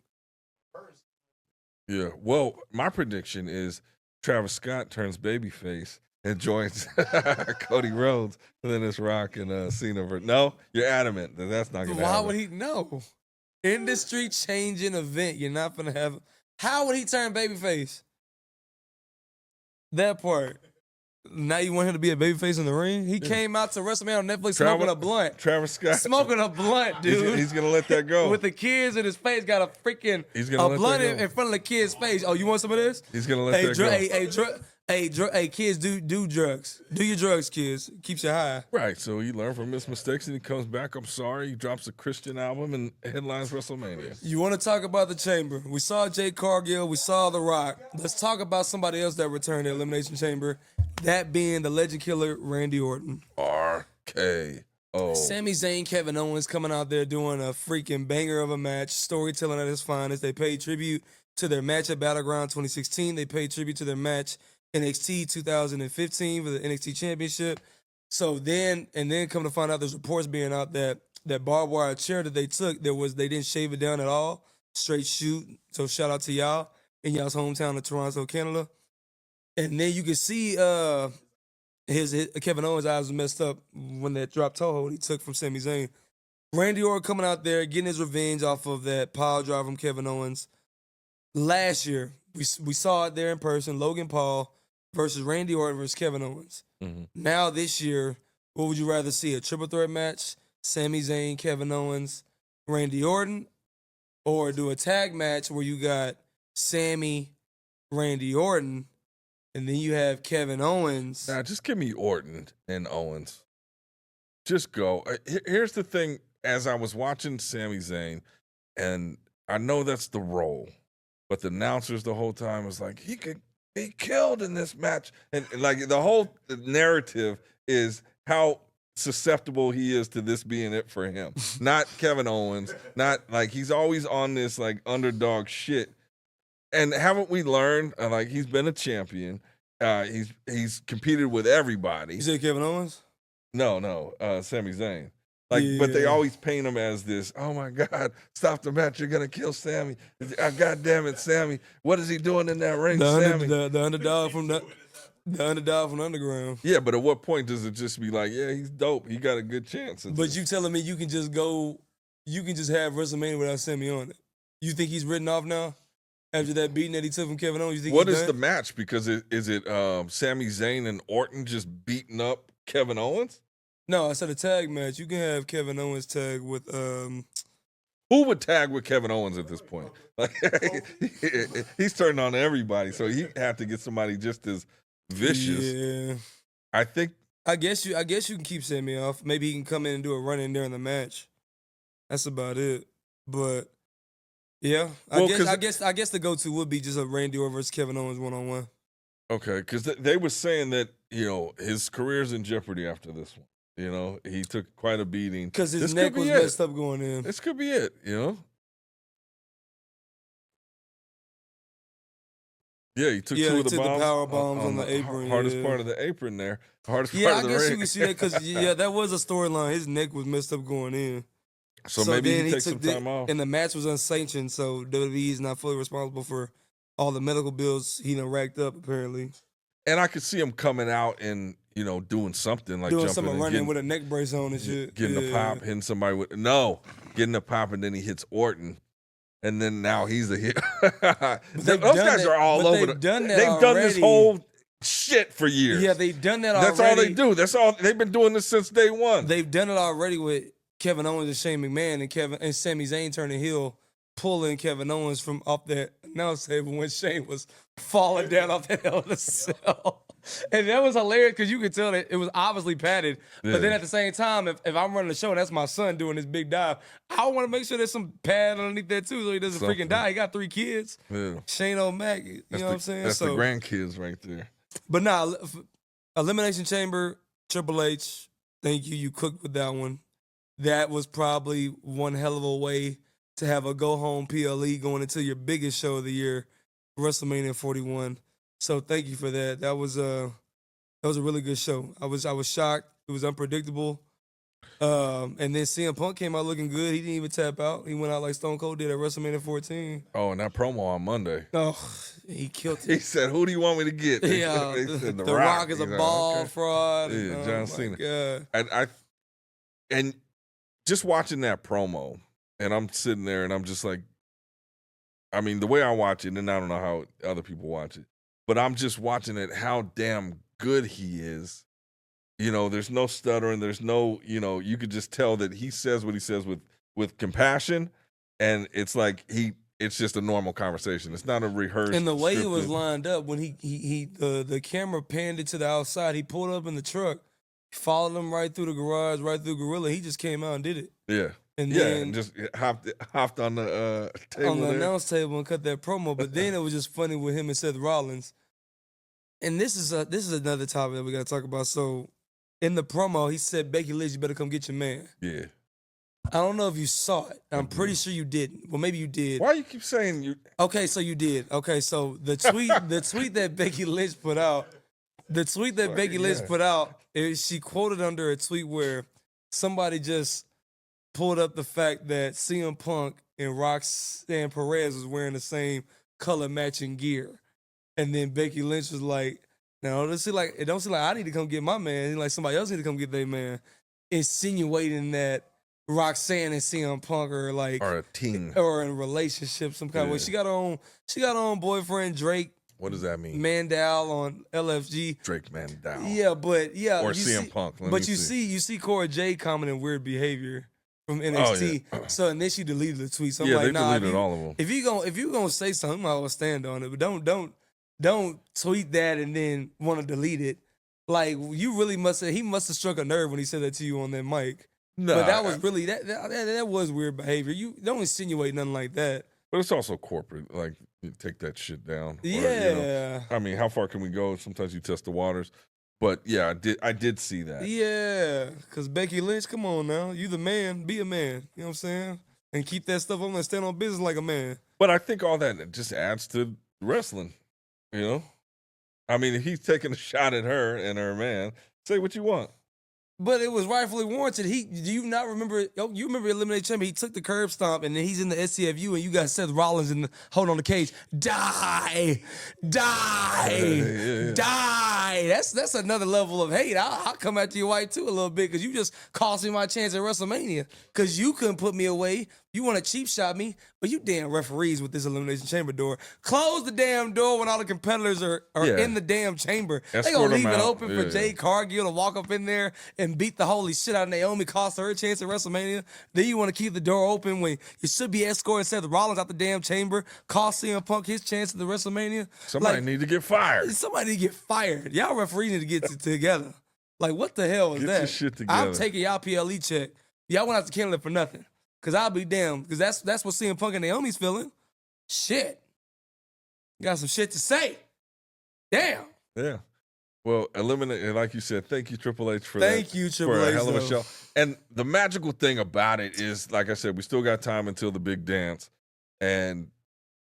Yeah. Well, my prediction is Travis Scott turns babyface and joins Cody Rhodes, and then it's Rock and Cena. No, you're adamant that that's not going to happen. Why would he? No. Industry changing event. You're not going to have. How would he turn babyface? That part. Now you want him to be a babyface in the ring? He came out to WrestleMania on Netflix smoking a blunt. Travis Scott. Smoking a blunt, dude. He's going to let that go. With the kids in his face, got a freaking blunt in front of the kid's face. Oh, you want some of this? He's going to let that go. Hey, kids, do drugs. Do your drugs, kids. Keeps you high. Right. So he learned from his mistakes and he comes back. I'm sorry. He drops a Christian album and headlines WrestleMania. You want to talk about the Chamber? We saw Jade Cargill. We saw The Rock. Let's talk about somebody else that returned to Elimination Chamber. That being the legend killer, Randy Orton. RKO. Sami Zayn, Kevin Owens coming out there doing a freaking banger of a match. Storytelling at its finest. They paid tribute to their match at Battleground 2016. They paid tribute to their match NXT 2015 for the NXT Championship. So then come to find out, there's reports being out that barbed wire chair that they took, they didn't shave it down at all, straight shoot. So shout out to y'all in y'all's hometown of Toronto, Canada. And then you can see his Kevin Owens' eyes was messed up when that drop toe hold he took from Sami Zayn. Randy Orton coming out there getting his revenge off of that pile drive from Kevin Owens. Last year, we saw it there in person, Logan Paul versus Randy Orton versus Kevin Owens. Mm-hmm. Now this year, what would you rather see? A triple threat match? Sami Zayn, Kevin Owens, Randy Orton? Or do a tag match where you got Sami, Randy Orton, and then you have Kevin Owens? Nah, just give me Orton and Owens. Just go. Here's the thing. As I was watching Sami Zayn, and I know that's the role, but the announcers the whole time was like, he could be killed in this match. And like the whole narrative is how susceptible he is to this being it for him. Not Kevin Owens, not like he's always on this like underdog shit. And haven't we learned, like he's been a champion. He's competed with everybody. You said Kevin Owens? No, Sami Zayn. Like, but they always paint him as this. Oh my God! Stop the match! You're gonna kill Sammy. God damn it, Sammy! What is he doing in that ring, Sammy? The underdog from the underdog from underground. Yeah, but at what point does it just be like, yeah, he's dope. He got a good chance. But you telling me you can just go, you can just have WrestleMania without Sammy on it? You think he's written off now after that beating that he took from Kevin Owens? You think what he's is done? the match? Because is it Sami Zayn and Orton just beating up Kevin Owens? No, I said a tag match. You can have Kevin Owens tag with Who would tag with Kevin Owens at this point? Like, he's turning on everybody, so he had to get somebody just as vicious. Yeah. I think. I guess you can keep Sammy off. Maybe he can come in and do a run in there in the match. That's about it. But yeah, I guess the go-to would be just a Randy Orton versus Kevin Owens 1-on-1. Okay, because they were saying that his career's in jeopardy after this one. He took quite a beating. Because his neck was messed up going in. This could be it, Yeah, he took two of the bombs. The power bombs on the apron. Hardest part of the apron there. Hardest part of the ring. I guess you can see that because, that was a storyline. His neck was messed up going in. So maybe he takes some time off. And the match was unsanctioned, so WWE is not fully responsible for all the medical bills he done racked up, apparently. And I could see him coming out and, doing something like doing jumping something, and running with a neck brace on and shit. Getting a pop, hitting somebody getting a pop, and then he hits Orton. And then now he's a hit. Those guys are all over. They've done this whole shit for years. Yeah, they've done that already. That's all they do. That's all they've been doing this since day one. They've done it already with Kevin Owens and Shane McMahon and Sami Zayn turning heel, pulling Kevin Owens from off that announce table when Shane was falling down off that Hell in a Cell. And that was hilarious because you could tell that it was obviously padded. Yeah. But then at the same time, if I'm running the show and that's my son doing this big dive, I want to make sure there's some pad underneath there too so he doesn't freaking die. He got 3 kids. Yeah. Shane O'Mac, you know what I'm saying? That's the grandkids right there. But nah, Elimination Chamber, Triple H, thank you. You cooked with that one. That was probably one hell of a way to have a go-home PLE going into your biggest show of the year, WrestleMania 41. So thank you for that. That was a really good show. I was shocked. It was unpredictable. And then CM Punk came out looking good. He didn't even tap out. He went out like Stone Cold did at WrestleMania 14. Oh, and that promo on Monday. Oh, he killed it. He said, "Who do you want me to get?" Yeah, said, the Rock is a ball fraud. Yeah, John Cena. God. And just watching that promo, and I'm sitting there, and I'm just like, I mean, the way I watch it, and I don't know how other people watch it, but I'm just watching it, how damn good he is. There's no stuttering. There's no, you could just tell that he says what he says with compassion, and it's like it's just a normal conversation. It's not a rehearsed. And the way it was lined up, when the camera panned it to the outside, he pulled up in the truck, followed him right through the garage, right through Gorilla. He just came out and did it. Yeah. And then just hopped on the table on the announce table and cut that promo. But then it was just funny with him and Seth Rollins. And this is another topic that we got to talk about. So in the promo, he said, "Becky Lynch, you better come get your man." Yeah. I don't know if you saw it. I'm pretty sure you didn't. Well, maybe you did. Why you keep saying you? Okay, so you did. Okay, so the tweet that Becky Lynch put out, she quoted under a tweet where somebody just pulled up the fact that CM Punk and Roxanne Perez was wearing the same color matching gear. And then Becky Lynch was like, "Now, it don't seem like I need to come get my man. Like somebody else need to come get their man." Insinuating that Roxanne and CM Punk are a team or in a relationship some kind of way. She got her own boyfriend Drake. What does that mean? Mandel on LFG. Drake Mandel. Yeah, but or CM Punk. But you see Cora Jade commenting weird behavior from NXT. Oh, yeah. So and then she deleted the tweet. So I'm they like, nah, deleted all of them. If you gonna say something, you might as well stand on it. But don't tweet that and then want to delete it. Like you really he must have struck a nerve when he said that to you on that mic. No, But that was really that was weird behavior. You don't insinuate nothing like that. but it's also corporate. Like, you take that shit down. Or, Yeah. I mean, how far can we go? Sometimes you test the waters. But yeah, I did see that. Yeah, because Becky Lynch, come on now. You the man, be a man. You know what I'm saying? And keep that stuff on and stand on business like a man. But I think all that just adds to wrestling, I mean, if he's taking a shot at her and her man, say what you want. But it was rightfully warranted. Do you not remember? Oh, you remember Elimination Chamber? He took the curb stomp, and then he's in the SCFU, and you got Seth Rollins hold on the cage. Die. That's another level of hate. I'll come after your wife too a little bit because you just cost me my chance at WrestleMania because you couldn't put me away. You want to cheap shot me, but you damn referees with this Elimination Chamber door. Close the damn door when all the competitors are in the damn chamber. They gonna leave it open for Jade Cargill to walk up in there and beat the holy shit out of Naomi, cost her a chance at WrestleMania. Then you want to keep the door open when you should be escorting Seth Rollins out the damn chamber, cost CM Punk his chance at the WrestleMania. Somebody need to get fired. Somebody need to get fired. Y'all referees need to get together. Like, what the hell is that? Get your shit together. I'm taking y'all PLE check. Y'all went out to Canada for nothing. Because I'll be damned. Because that's what CM Punk and Naomi's feeling. Shit. Got some shit to say. Damn. Yeah. Well, eliminate, like you said, thank you, Triple H, for that. Thank you, Triple for H. a hell of a show. And the magical thing about it is, like I said, we still got time until the big dance. And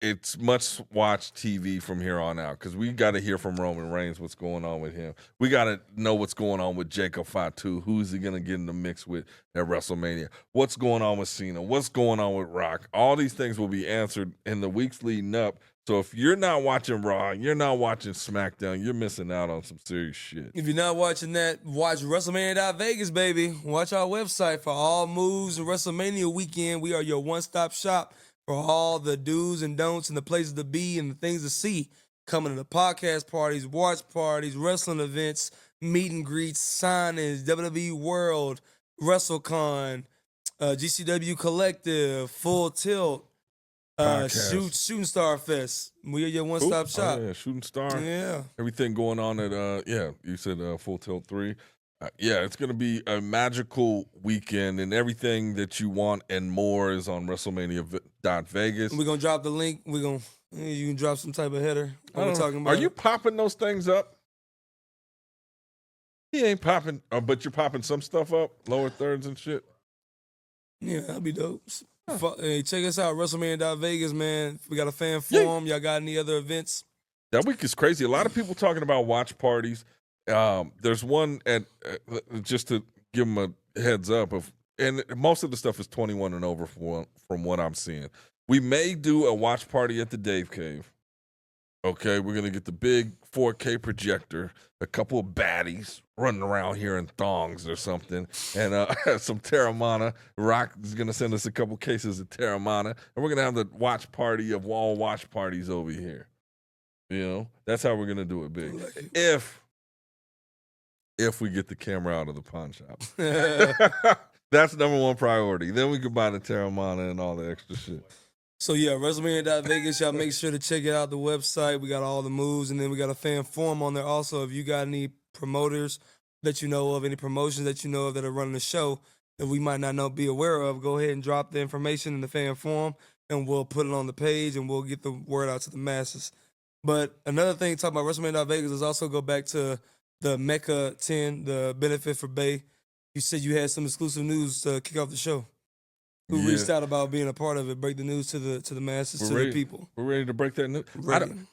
it's much-watched TV from here on out because we got to hear from Roman Reigns what's going on with him. We got to know what's going on with Jacob Fatu. Who's he going to get in the mix with at WrestleMania? What's going on with Cena? What's going on with Rock? All these things will be answered in the weeks leading up. So if you're not watching Raw, you're not watching SmackDown, you're missing out on some serious shit. If you're not watching that, watch WrestleMania.Vegas, baby. Watch our website for all moves and WrestleMania weekend. We are your one-stop shop for all the do's and don'ts and the places to be and the things to see. Coming to the podcast parties, watch parties, wrestling events, meet and greets, signings, WWE World, WrestleCon, GCW Collective, Full Tilt, Shooting Star Fest. We are your one-stop shop. Oh, yeah, Shooting Star. Yeah. Everything going on at, you said Full Tilt 3. It's going to be a magical weekend, and everything that you want and more is on WrestleMania.Vegas. We're going to drop the link. You can drop some type of header. What we're talking about. Are you popping those things up? He ain't popping, but you're popping some stuff up, lower thirds and shit. Yeah, that'd be dope. Hey, check us out, WrestleMania.Vegas, man. We got a fan forum. Y'all got any other events? That week is crazy. A lot of people talking about watch parties. There's one at just to give them a heads up and most of the stuff is 21 and over from what I'm seeing. We may do a watch party at the Dave Cave. Okay, we're gonna get the big 4K projector, a couple of baddies running around here in thongs or something, and some Terramana. Rock is gonna send us a couple cases of Terramana, and we're gonna have the watch party of all watch parties over here. That's how we're gonna do it big. If we get the camera out of the pawn shop. That's number one priority. Then we can buy the Terramana and all the extra shit. So, yeah, WrestleMania.Vegas, y'all make sure to check it out, the website. We got all the moves, and then we got a fan forum on there also. If you got any promoters that you know of, any promotions that you know of that are running the show that we might not be aware of, go ahead and drop the information in the fan forum, and we'll put it on the page, and we'll get the word out to the masses. But another thing, talking about WrestleMania.Vegas, is also go back to the Mecca 10, the benefit for Bay. You said you had some exclusive news to kick off the show. Who reached out about being a part of it? Break the news to the masses, the people. We're ready to break that news.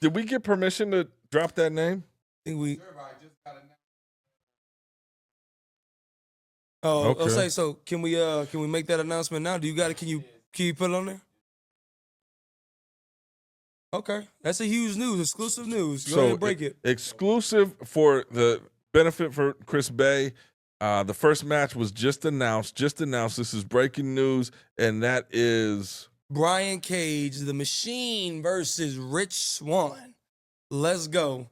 Did we get permission to drop that name? I think we. Okay. Okay. So can we make that announcement now? Do you got it? Can you put it on there? Okay, that's a huge news, exclusive news. Go ahead and break it. Exclusive for the benefit for Chris Bay. The first match was just announced. This is breaking news, and that is Brian Cage, the Machine versus Rich Swann. Let's go.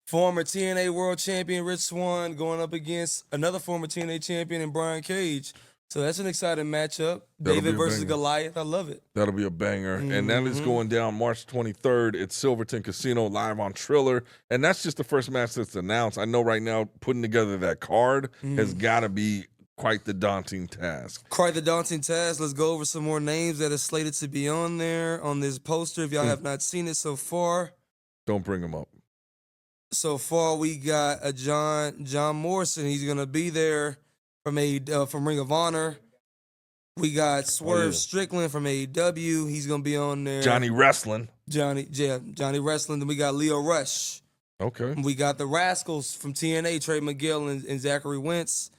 Former TNA World Champion Rich Swann going up against another former TNA champion in Brian Cage. So that's an exciting matchup. That'll be David a versus banger. Goliath. I love it. That'll be a banger. And that is Mhm. going down March 23rd at Silverton Casino live on Triller. And that's just the first match that's announced. I know right now putting together that card has got to be quite the daunting task. Quite the daunting task. Let's go over some more names that are slated to be on there on this poster. If y'all have not seen it so far. Don't bring them up. So far, we got a John Morrison. He's gonna be there from Ring of Honor. We got Swerve Strickland from AEW. He's gonna be on there. Johnny Wrestling. Johnny Wrestling. Then we got Leo Rush. Okay. We got the Rascals from TNA, Trey McGill and Zachary Wentz.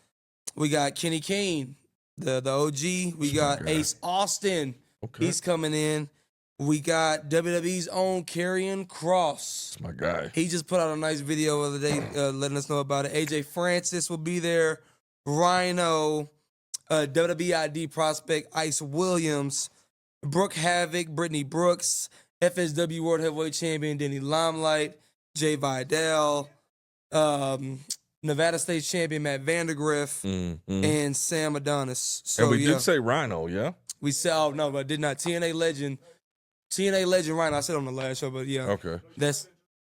We got Kenny Kane, the OG. We got Ace Austin. Okay. He's coming in. We got WWE's own Karrion Kross. That's my guy. He just put out a nice video the other day letting us know about it. AJ Francis will be there. Rhino, WWE ID prospect Ice Williams, Brooke Havoc, Brittany Brooks, FSW World Heavyweight Champion Denny Limelight, Jay Vidal, Nevada State Champion Matt Vandergriff, and Sam Adonis. So, and we did say Rhino, yeah? We said, oh, no, but I did not. TNA Legend Rhino, I said on the last show, but yeah. Okay.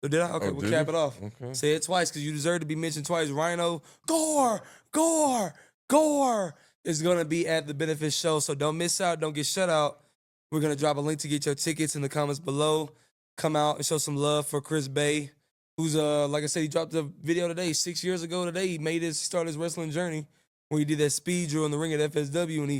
Did I? Okay, we'll cap it off. Okay. Say it twice because you deserve to be mentioned twice. Rhino, Gore is going to be at the benefit show, so don't miss out. Don't get shut out. We're going to drop a link to get your tickets in the comments below. Come out and show some love for Chris Bay, who's, like I said, he dropped a video today. 6 years ago today, he started his wrestling journey where he did that speed drill in the ring at FSW, and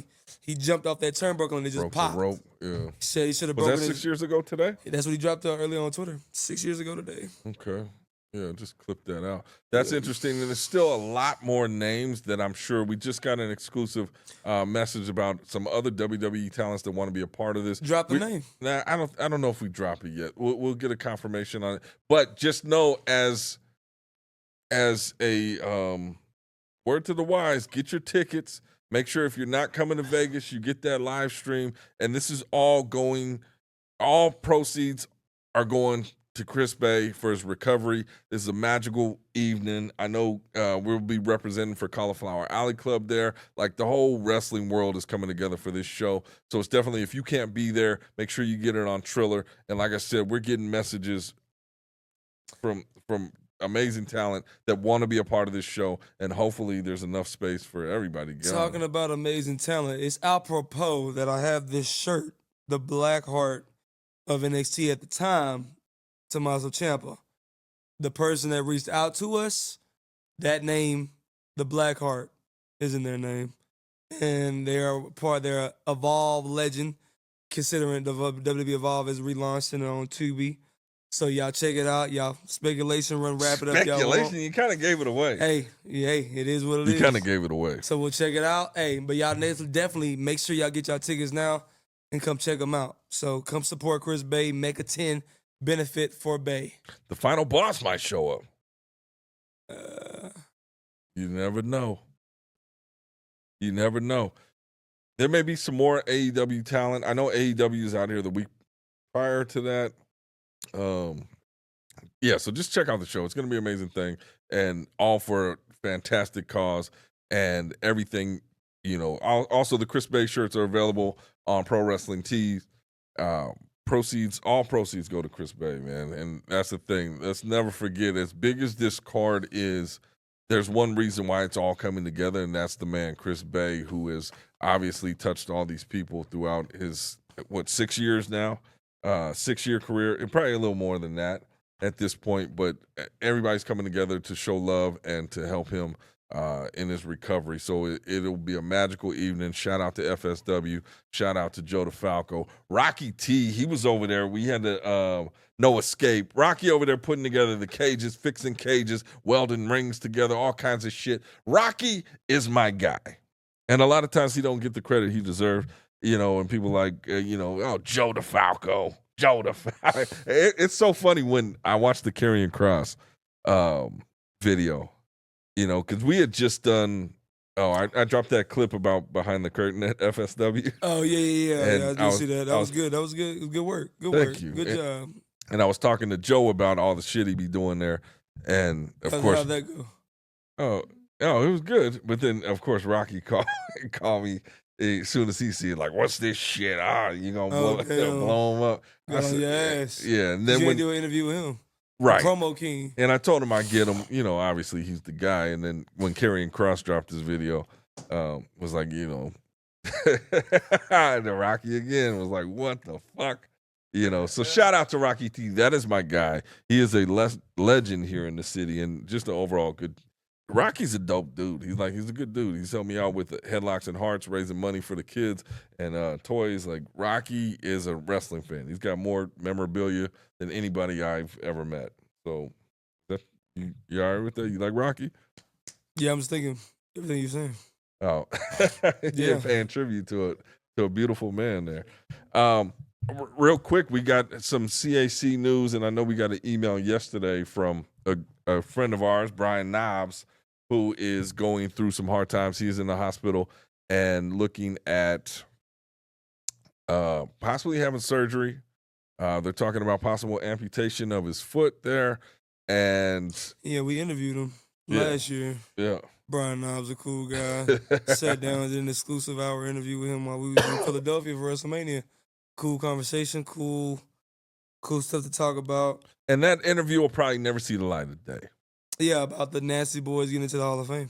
he jumped off that turnbuckle and it just Broke popped. the rope, yeah. He said he should have Was broken that 6 years ago today? That's what he dropped earlier on Twitter. 6 years ago today. Okay. Yeah, just clip that out. That's interesting. And there's still a lot more names that I'm sure we just got an exclusive message about some other WWE talents that want to be a part of this. Drop the name. Nah, I don't know if we drop it yet. We'll get a confirmation on it. But just know as a word to the wise, get your tickets. Make sure if you're not coming to Vegas, you get that live stream. And this is all proceeds are going to Chris Bay for his recovery. This is a magical evening. I know we'll be representing for Cauliflower Alley Club there. Like, the whole wrestling world is coming together for this show. So it's definitely, if you can't be there, make sure you get it on Triller. And like I said, we're getting messages from amazing talent that want to be a part of this show, and hopefully there's enough space for everybody to get Talking about amazing talent, it's apropos that I have this shirt, the Black Heart of NXT at the time, Tommaso Ciampa. The person that reached out to us, that name, the Black Heart, is in their name. And they're Evolve legend, considering the WWE Evolve is relaunched and on Tubi. So y'all check it out. Y'all speculation run, wrap it up. Speculation, you kind of gave it away. Hey, it is what it is. You kind of gave it away. So we'll check it out. Hey, but y'all definitely make sure y'all get y'all tickets now and come check them out. So come support Chris Bay. Make a 10 benefit for Bay. The final boss might show up. You never know. You never know. There may be some more AEW talent. I know AEW is out here the week prior to that. Yeah, so just check out the show. It's going to be an amazing thing, and all for a fantastic cause and everything. You know, also the Chris Bay shirts are available on Pro Wrestling Tees. All proceeds go to Chris Bay, man. And that's the thing. Let's never forget, as big as this card is, there's one reason why it's all coming together, and that's the man, Chris Bay, who has obviously touched all these people throughout his, 6 years now? 6-year career, and probably a little more than that at this point, but everybody's coming together to show love and to help him in his recovery. So it'll be a magical evening. Shout out to FSW. Shout out to Joe DeFalco. Rocky T, he was over there. We had to no escape. Rocky over there putting together the cages, fixing cages, welding rings together, all kinds of shit. Rocky is my guy. And a lot of times he don't get the credit he deserves. You know, and people like, Joe DeFalco. It's so funny when I watched the Karrion Kross video, you know, because we had just done, I dropped that clip about behind the curtain at FSW. Oh, yeah. I did see that. That was good. That was good. It was good work. Thank you. Good job. And I was talking to Joe about all the shit he be doing there. And, of course. How'd that go? Oh, it was good. But then, of course, Rocky called me as soon as he see it, like, what's this shit? You going to blow him up. Got on your ass. Yeah. And then then you when do an interview with him. Right. Promo king. And I told him I'd get him, obviously he's the guy. And then when Karrion Kross dropped his video, was like, the Rocky again was like, what the fuck? So shout out to Rocky T. That is my guy. He is a legend here in the city and just an overall good. Rocky's a dope dude. He's a good dude. He's helped me out with Headlocks and Hearts, raising money for the kids and toys. Like, Rocky is a wrestling fan. He's got more memorabilia than anybody I've ever met. So, you all right with that? You like Rocky? Yeah, I'm just thinking everything you're saying. Oh, yeah, paying tribute to a beautiful man there. Real quick, we got some CAC news, and I know we got an email yesterday from a friend of ours, Brian Knobs, who is going through some hard times. He's in the hospital and looking at possibly having surgery. They're talking about possible amputation of his foot there. And yeah, we interviewed him last year. Yeah. Brian Knobs, a cool guy. Sat down and did an exclusive hour interview with him while we was in Philadelphia for WrestleMania. Cool conversation, cool stuff to talk about. And that interview will probably never see the light of day. Yeah, about the Nasty Boys getting into the Hall of Fame.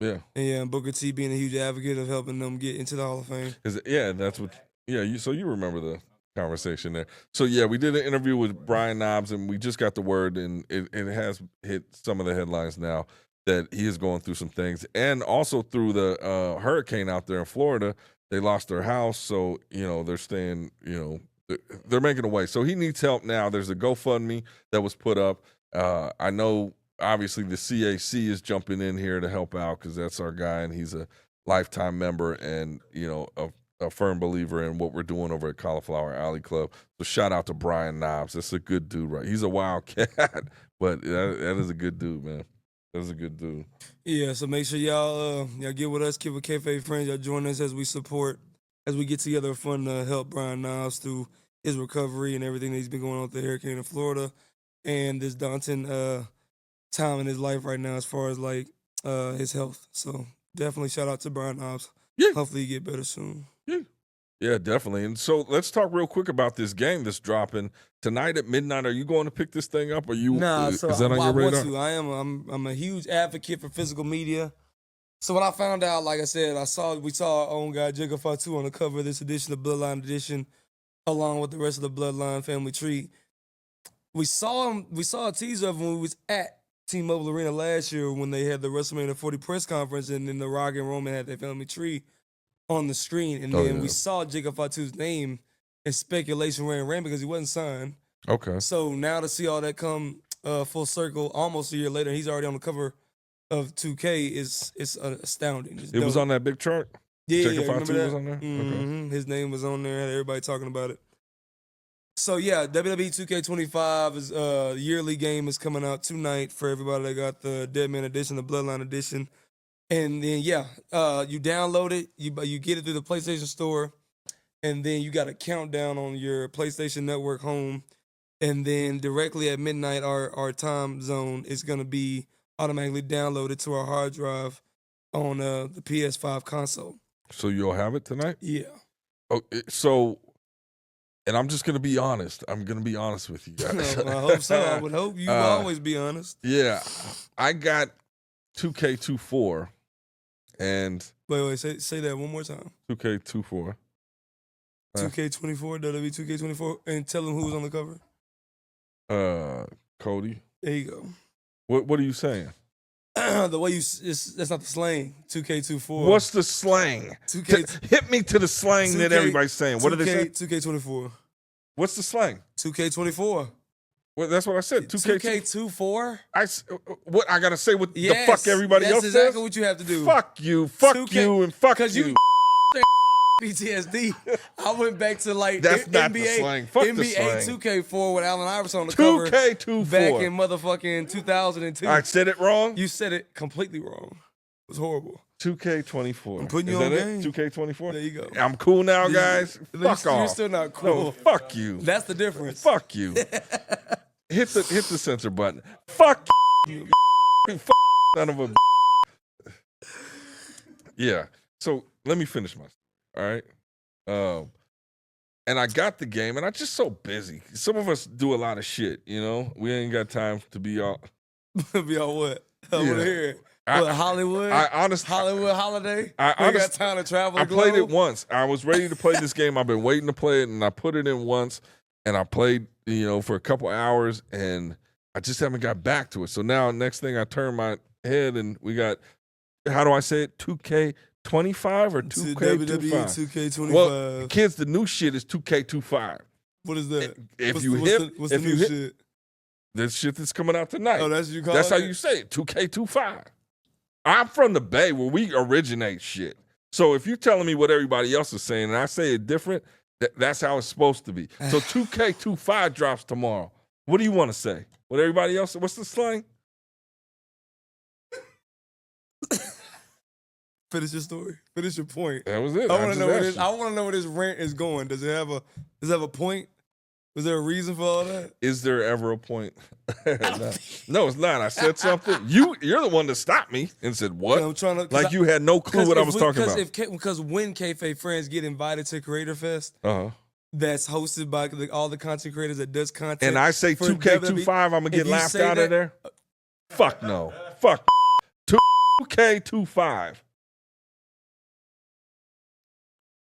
Yeah. And yeah, Booker T being a huge advocate of helping them get into the Hall of Fame. That's what. Yeah, so you remember the conversation there. So yeah, we did an interview with Brian Knobs, and we just got the word, and it has hit some of the headlines now that he is going through some things, and also through the hurricane out there in Florida. They lost their house, so they're staying. They're making a way. So he needs help now. There's a GoFundMe that was put up. I know. Obviously, the CAC is jumping in here to help out because that's our guy, and he's a lifetime member and, a firm believer in what we're doing over at Cauliflower Alley Club. So shout out to Brian Knobs. That's a good dude, right? He's a wild cat, but that is a good dude, man. That is a good dude. Yeah, so make sure y'all get with us, keep with Kayfabe Friends. Y'all join us as we get together fun to help Brian Knobs through his recovery and everything that he's been going on with the hurricane in Florida and this daunting time in his life right now as far as his health. So definitely shout out to Brian Knobs. Yeah. Hopefully you get better soon. Yeah, definitely. And so let's talk real quick about this game that's dropping tonight at midnight. Are you going to pick this thing up? Or you? Nah, so is that on your radar? I am. I'm a huge advocate for physical media. So when I found out, like I said, we saw our own guy Jacob Fatu on the cover of this edition, the Bloodline edition, along with the rest of the Bloodline family tree. We saw a teaser of him when we was at T-Mobile Arena last year when they had the WrestleMania 40 press conference, and then The Rock and Roman had their family tree on the screen, and then we saw Jacob Fatu's name, and speculation ran rampant because he wasn't signed. Okay. So now to see all that come full circle, almost a year later, he's already on the cover of 2K is astounding. It was on that big chart? Yeah, Jacob Fatu was on there? Mm-hmm. Okay. His name was on there, had everybody talking about it. So yeah, WWE 2K24 is the yearly game is coming out tonight for everybody that got the Deadman edition, the Bloodline edition. And then you download it, you get it through the PlayStation Store, and then you got a countdown on your PlayStation Network home, and then directly at midnight, our time zone is gonna be automatically downloaded to our hard drive on the PS5 console. So you'll have it tonight? Yeah. Oh, and I'm just gonna be honest. I'm gonna be honest with you guys. I hope so. I would hope you will always be honest. Yeah, I got 2K24. And wait, say that one more time. 2K24. 2K24, WWE 2K24, and tell them who was on the cover. Cody. There you go. What are you saying? The way that's not the slang. 2K24. What's the slang? 2K. Hit me to the slang that everybody's saying. What 2K, are they saying? 2K24. What's the slang? 2K24. Well, that's what I said. 2K24. What I gotta say? What the fuck everybody else says? That's exactly what you have to do. Fuck you, and fuck you. PTSD. I went back to that's not the slang. Fuck NBA the slang. 2K4 with Allen Iverson on the cover. 2K24 back in motherfucking 2002. I said it wrong. You said it completely wrong. It was horrible. 2K24. I'm putting you on game. 2K24. There you go. I'm cool now, guys. Fuck off. You're still not cool. No, fuck you. That's the difference. Fuck you. Hit the censor button. Fuck you. Fuck son of a. Yeah. So let me finish my story. All right. And I got the game, and I'm just so busy. Some of us do a lot of shit, you know. We ain't got time to be all. Be on what? I want Yeah. to hear it. I- What, Hollywood? I honestly, Hollywood holiday? I We got honest- time to travel I the played it globe? once. I was ready to play this game. I've been waiting to play it, and I put it in once, and I played, for a couple hours, and I just haven't got back to it. So now, next thing, I turn my head, and we got, how do I say it? 2K25 or To 2K25? WWE 2K24. Well, kids, the new shit is 2K25. What is that? If What's you the, what's hit, the, what's the if new you hit, shit? this shit that's coming out tonight. Oh, that's what you call That's it? how you say it, 2K25. I'm from the Bay where we originate shit. So if you're telling me what everybody else is saying and I say it different, that's how it's supposed to be. So 2K25 drops tomorrow. What do you want to say? What everybody else, what's the slang? Finish your story. Finish your point. That was it. I want to know where just this. asked I want to know where this rant is going. Does it have a point? Was there a reason for all that? you. Is there ever a point? No, it's not. I said something. You're the one that stopped me and said, what? I'm trying to Like you had no clue what I was talking about. Because when Kayfabe Friends get invited to Creator Fest, Uh-huh. that's hosted by all the content creators that does content. And I say for 2K25, I'm going to if get you laughed say out of that- there? Fuck no. Fuck 2K25.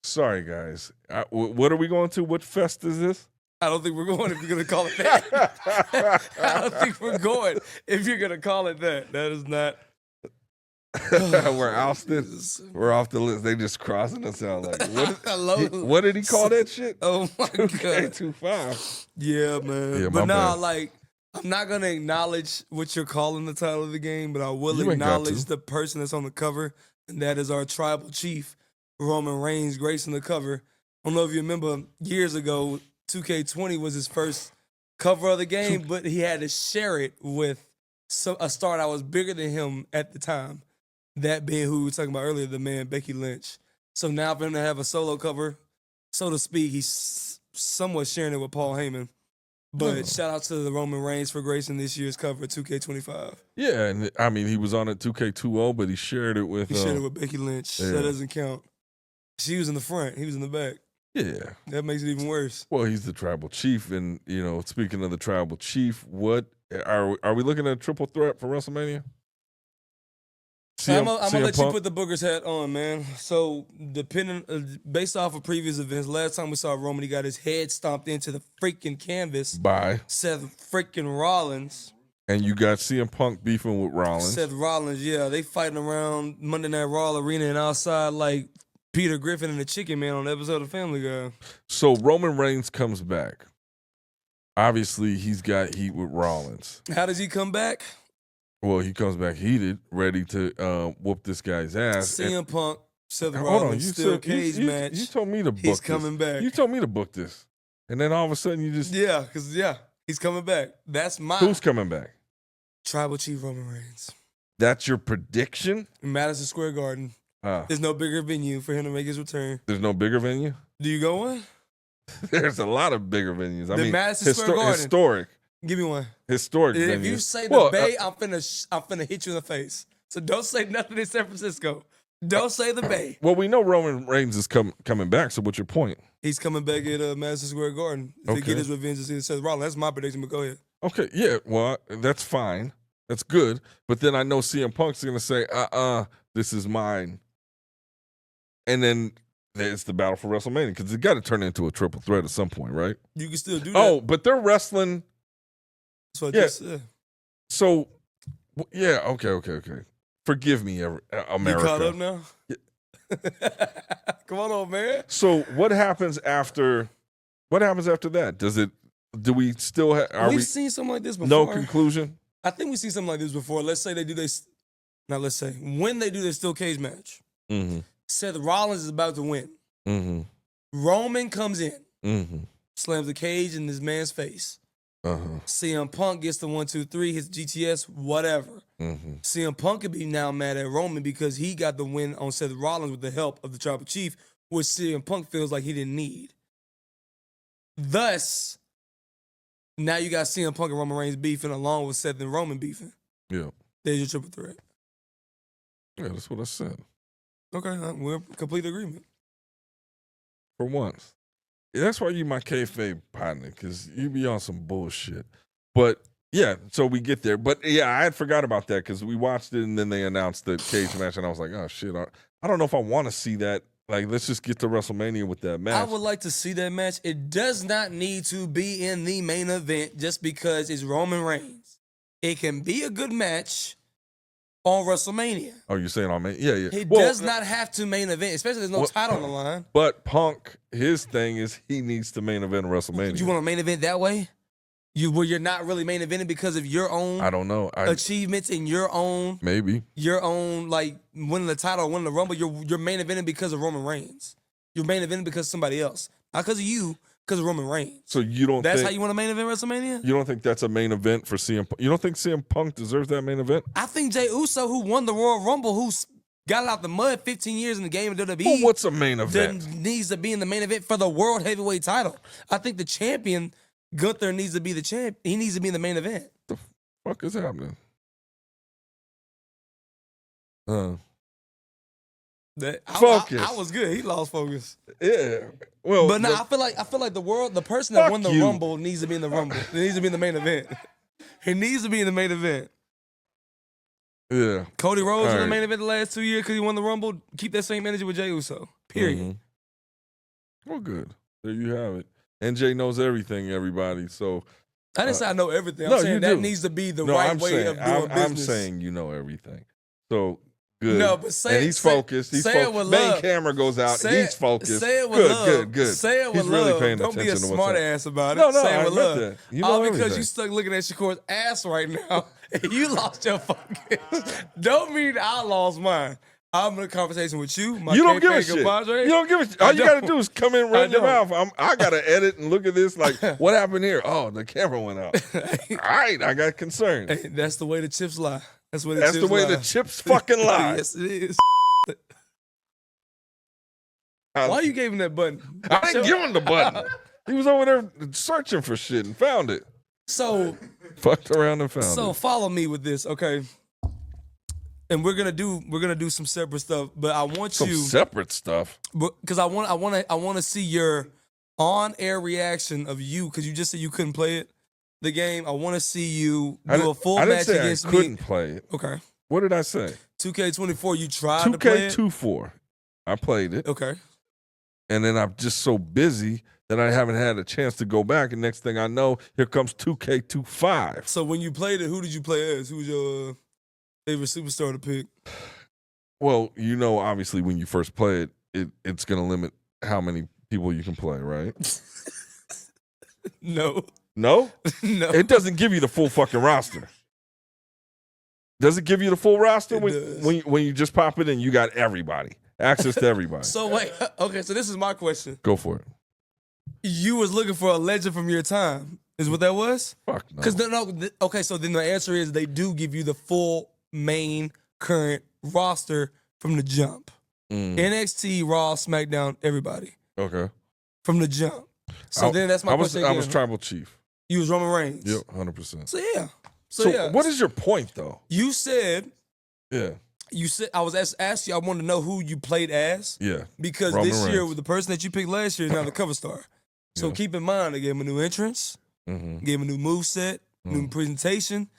Sorry, guys. What are we going to? What fest is this? I don't think we're going if you're going to call it that. I don't think we're going if you're going to call it that. That is not. We're ousted. We're off the list. They just crossing us out. Like, what did he call that shit? Oh my God. 2K25. Yeah, man. Yeah, my but nah, bad. like, I'm not going to acknowledge what you're calling the title of the game, but I will You ain't got acknowledge to. the person that's on the cover, and that is our tribal chief, Roman Reigns, gracing the cover. I don't know if you remember years ago, 2K20 was his first cover of the game, but he had to share it with a star that was bigger than him at the time. That being who we were talking about earlier, the man Becky Lynch. So now for him to have a solo cover, so to speak, he's somewhat sharing it with Paul Heyman. But shout out to the Roman Reigns for gracing this year's cover, 2K25. Yeah, and I mean, he was on it 2K20, but he shared it with. He shared it with Becky Lynch. yeah. That doesn't count. She was in the front. He was in the back. Yeah. That makes it even worse. Well, he's the tribal chief, and speaking of the tribal chief, what are we looking at a triple threat for WrestleMania? I'm gonna let you Punk? put the Booger's hat on, man. So, based off of previous events, last time we saw Roman, he got his head stomped into the freaking canvas. Bye. Seth freaking Rollins. And you got CM Punk beefing with Rollins. Seth Rollins, yeah, they fighting around Monday Night Raw arena and outside like Peter Griffin and the Chicken Man on the episode of Family Guy. So Roman Reigns comes back. Obviously, he's got heat with Rollins. How does he come back? Well, he comes back heated, ready to whoop this guy's ass. CM Punk, Seth Hold on, Rollins, you still said cage match. You told me to book He's this. coming back. You told me to book this, and then all of a sudden you just He's coming back. That's my who's coming back? tribal chief Roman Reigns. That's your prediction? In Madison Square Garden. There's no bigger venue for him to make his return. There's no bigger venue? Do you go one? There's a lot of bigger venues. I The mean, Madison Square Garden. historic. Give me one. Historic And venue. if you say the Bay, I'm finna hit you in the face. So don't say nothing in San Francisco. Don't say the Bay. Well, we know Roman Reigns is coming back, so what's your point? He's coming back at Madison Square Garden to get his revenge against Seth Rollins. That's my prediction, but go ahead. Okay, yeah, well, that's fine. That's good. But then I know CM Punk's going to say, this is mine. And then it's the battle for WrestleMania because it got to turn into a triple threat at some point, right? You can still do that. Oh, but they're wrestling. That's what I just said. So, yeah, okay. Forgive me, America. You caught up now? Come on, man. So what happens after that? Do we still have, We've seen something like this before. no conclusion? I think we've seen something like this before. Let's say they do this. Now, let's say when they do their steel cage match, Mm-hmm. Seth Rollins is about to win. Mm-hmm. Roman comes in, Mm-hmm. slams the cage in this man's face. Uh-huh. CM Punk gets the 1, 2, 3, hits GTS, whatever. Mm-hmm. CM Punk could be now mad at Roman because he got the win on Seth Rollins with the help of the Tribal Chief, which CM Punk feels like he didn't need. Thus, now you got CM Punk and Roman Reigns beefing along with Seth and Roman beefing. Yeah. There's your triple threat. Yeah, that's what I said. Okay, we're in complete agreement. For once. That's why you my kayfabe partner, because you be on some bullshit. But yeah, so we get there. But yeah, I had forgot about that because we watched it and then they announced the cage match, and I was like, oh shit, I don't know if I want to see that. Like, let's just get to WrestleMania with that match. I would like to see that match. It does not need to be in the main event just because it's Roman Reigns. It can be a good match on WrestleMania. Oh, you're saying on main? Yeah. It does not have to main event, especially there's no title on the line. But Punk, his thing is he needs to main event WrestleMania. You want a main event that way? You're not really main eventing because of your own I don't know. achievements and your own like winning the title, winning the Rumble. You're main eventing because of Roman Reigns. You're main eventing because of somebody else, not because of you, because of Roman Reigns. So you don't? That's how you want to main event WrestleMania? You don't think that's a main event for CM Punk? You don't think CM Punk deserves that main event? I think Jey Uso, who won the Royal Rumble, who's got it out the mud 15 years in the game of WWE. Well, what's a main event? Needs to be in the main event for the World Heavyweight title. I think the champion, Gunther, needs to be the champ. He needs to be in the main event. The fuck is happening? Focus. I was good. He lost focus. Yeah. Well, but no, I feel like the person that won the Rumble needs to be in the Rumble. It needs to be in the main event. He needs to be in the main event. Yeah. Cody Rhodes in the main event the last 2 years because he won the Rumble. Keep that same energy with Jey Uso. Period. Mm-hmm. Well, good. There you have it. NJ knows everything, everybody. So I didn't say I know everything. I'm saying that needs to be the right way of doing business. I'm saying you know everything. So good. No, but say and he's focused. He's say it with Main love. camera goes out. He's focused. Say it with love. Good. Say it with he's love. Really paying Don't be a attention to smart what's ass about it. No, say it I with meant love. that. You know All because everything. you stuck looking at Shakur's ass right now. And you lost your focus. Don't mean I lost mine. I'm in a conversation with you. You don't give a shit. You don't give a shit. All you got to do is come in, run your mouth. I got to edit and look at this like, what happened here? Oh, the camera went out. All right, I got concerned. Hey, that's the way the chips lie. That's the way the chips fucking lie. Yes, it is. Why you gave him that button? I didn't give him the button. He was over there searching for shit and found it. So fucked around and found it. So follow me with this, okay? And we're gonna do some separate stuff, but I want some separate stuff because I want to see your on-air reaction of you because you just said you couldn't play it, the game. I want to see you do a full match against me. I couldn't play it. Okay. What did I say? 2K24. You tried to play it. 2K24. I played it. Okay. And then I'm just so busy that I haven't had a chance to go back. And next thing I know, here comes 2K25. So when you played it, who did you play as? Who was your favorite superstar to pick? Well, you know, obviously when you first play it, it's going to limit how many people you can play, right? No. No? No. It doesn't give you the full fucking roster. Does it give you the full roster when you just pop it in? You got everybody. Access to everybody. So wait, okay, so this is my question. Go for it. You was looking for a legend from your time, is what that was? Fuck no. Because okay, so then the answer is they do give you the full main current roster from the jump. NXT, Raw, SmackDown, everybody. Okay. From the jump. So then that's my question. I was tribal chief. You was Roman Reigns. Yep, 100%. So yeah. So what is your point though? You said. Yeah. You said I was asked you. I wanted to know who you played as. Yeah. Because Roman this year, Reigns. the person that you picked last year is now the cover star. So keep in mind, they gave him a new entrance, gave him a new moveset, new presentation,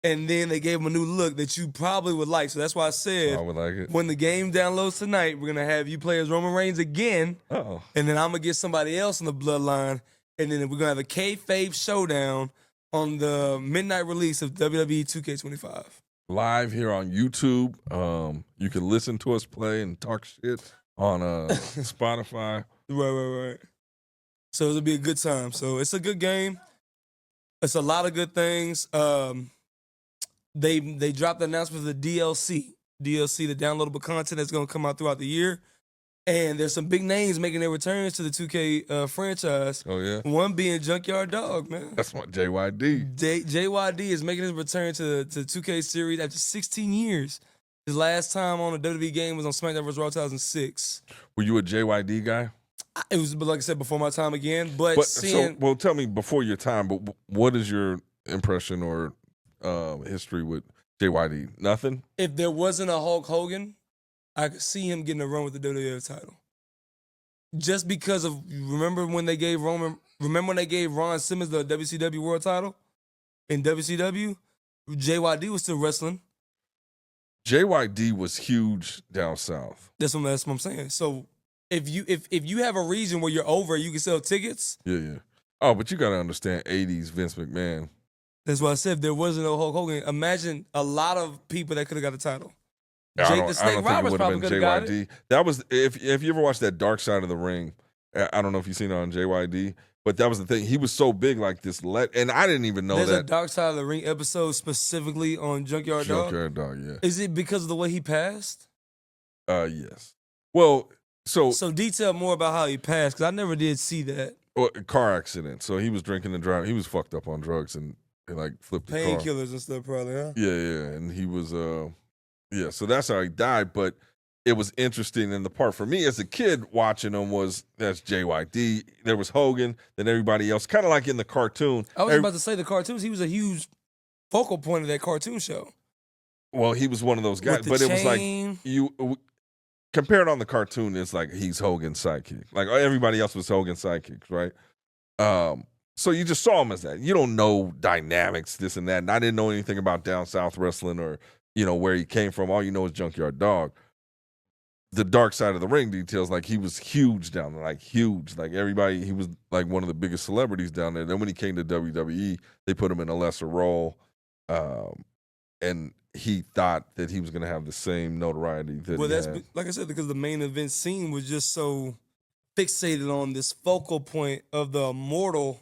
and then they gave him a new look that you probably would like. So that's why I said I would like it. When the game downloads tonight, we're gonna have you play as Roman Reigns again. Oh. And then I'm gonna get somebody else in the bloodline, and then we're gonna have a Kayfabe showdown on the midnight release of WWE 2K25. Live here on YouTube. You can listen to us play and talk shit on Spotify. Right. So it'll be a good time. So it's a good game. It's a lot of good things. They dropped the announcement for the DLC, the downloadable content that's going to come out throughout the year. And there's some big names making their returns to the 2K franchise. Oh, yeah? One being Junkyard Dog, man. That's my JYD. JYD is making his return to 2K series after 16 years. His last time on a WWE game was on SmackDown vs. Raw 2006. Were you a JYD guy? It was, like I said, before my time again. But tell me before your time, but what is your impression or history with JYD? Nothing? If there wasn't a Hulk Hogan, I could see him getting a run with the WWF title. Just because of remember when they gave Ron Simmons the WCW World Title in WCW? JYD was still wrestling. JYD was huge down south. That's what I'm saying. So if you have a region where you're over, you can sell tickets. Yeah. Oh, but you got to understand 80s Vince McMahon. That's why I said if there wasn't no Hulk Hogan, imagine a lot of people that could have got the title. I Jake don't the Snake think it Roberts would have probably been could have got it. JYD. That was if you ever watched that Dark Side of the Ring. I don't know if you've seen it on JYD, but that was the thing. He was so big, like this. And I didn't even know There's that. a Dark Side of the Ring episode specifically on Junkyard Dog. Junkyard Dog, yeah. Is it because of the way he passed? Yes. Well, So detail more about how he passed, because I never did see that. Car accident. So he was drinking and driving. He was fucked up on drugs and like flipped the car. Painkillers and stuff, probably, huh? Yeah. And he was, so that's how he died. But it was interesting. And the part for me as a kid watching him that's JYD. There was Hogan, then everybody else, kind of like in the cartoon. I was about to say the cartoons. He was a huge focal point of that cartoon show. Well, he was one of those guys, but it was like compared on the cartoon, it's like he's Hogan's sidekick. Like everybody else was Hogan's sidekicks, right? So you just saw him as that. You don't know dynamics, this and that. And I didn't know anything about down south wrestling or where he came from. All you know is Junkyard Dog. The Dark Side of the Ring details, like he was huge down there, like huge. Like everybody, he was like one of the biggest celebrities down there. Then when he came to WWE, they put him in a lesser role. And he thought that he was going to have the same notoriety that he had. Like I said, because the main event scene was just so fixated on this focal point of the immortal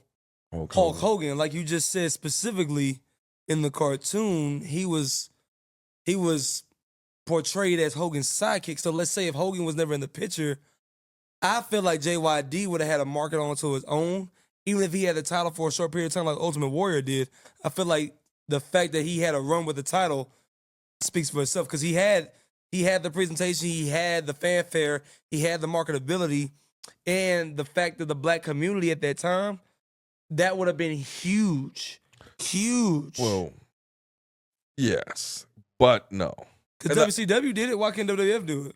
Hulk Hogan. Like you just said, specifically in the cartoon, he was portrayed as Hogan's sidekick. So let's say if Hogan was never in the picture, I feel like JYD would have had a market onto his own, even if he had the title for a short period of time like Ultimate Warrior did. I feel like the fact that he had a run with the title speaks for itself, because he had the presentation, he had the fanfare, he had the marketability, and the fact that the black community at that time, that would have been huge. Well, yes, but no. Because WCW did it, why can't WWF do it?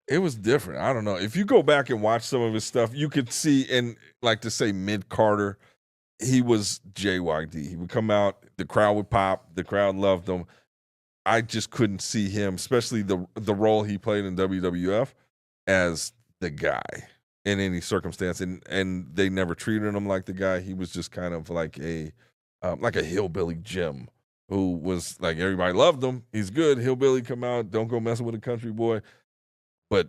It was different. I don't know. If you go back and watch some of his stuff, you could see, and like to say mid-Carter, he was JYD. He would come out, the crowd would pop, the crowd loved him. I just couldn't see him, especially the role he played in WWF, as the guy in any circumstance. And they never treated him like the guy. He was just kind of like a hillbilly Jim, who was like, everybody loved him. He's good. Hillbilly, come out. Don't go messing with a country boy. But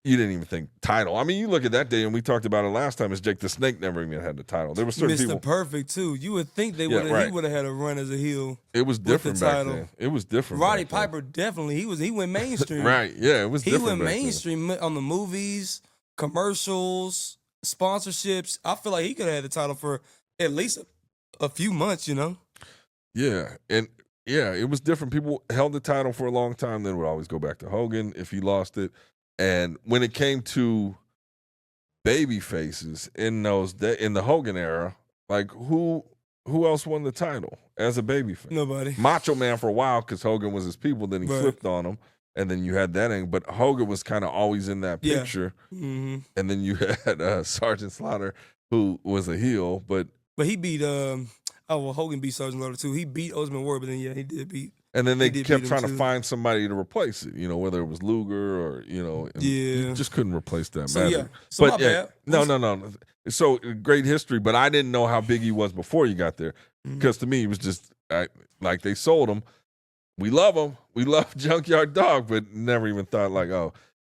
you didn't even think title. I mean, you look at that day, and we talked about it last time, is Jake the Snake never even had the title. There were certain people. Mr. Perfect, too. You would think he would have had a run as a heel. It was different back then. It was different. Roddy Piper, definitely. He went mainstream. Right, yeah, it was different. He went mainstream on the movies, commercials, sponsorships. I feel like he could have had the title for at least a few months, Yeah, and it was different. People held the title for a long time, then would always go back to Hogan if he lost it. And when it came to baby faces in the Hogan era, like who else won the title as a baby face? Nobody. Macho Man for a while, because Hogan was his people. Then he flipped on him, and then you had that end. But Hogan was kind of always in that picture. Yeah. Mm-hmm. And then you had Sergeant Slaughter, who was a heel, but he beat Hogan beat Sergeant Slaughter too. He beat Ultimate Warrior, but then he did beat. And then they kept trying to find somebody to replace it, whether it was Luger or, you just couldn't replace that. So, yeah. So, my bad. No. So, great history, but I didn't know how big he was before you got there. Because to me, he was just, like they sold him. We love him. We love Junkyard Dog, but never even thought like,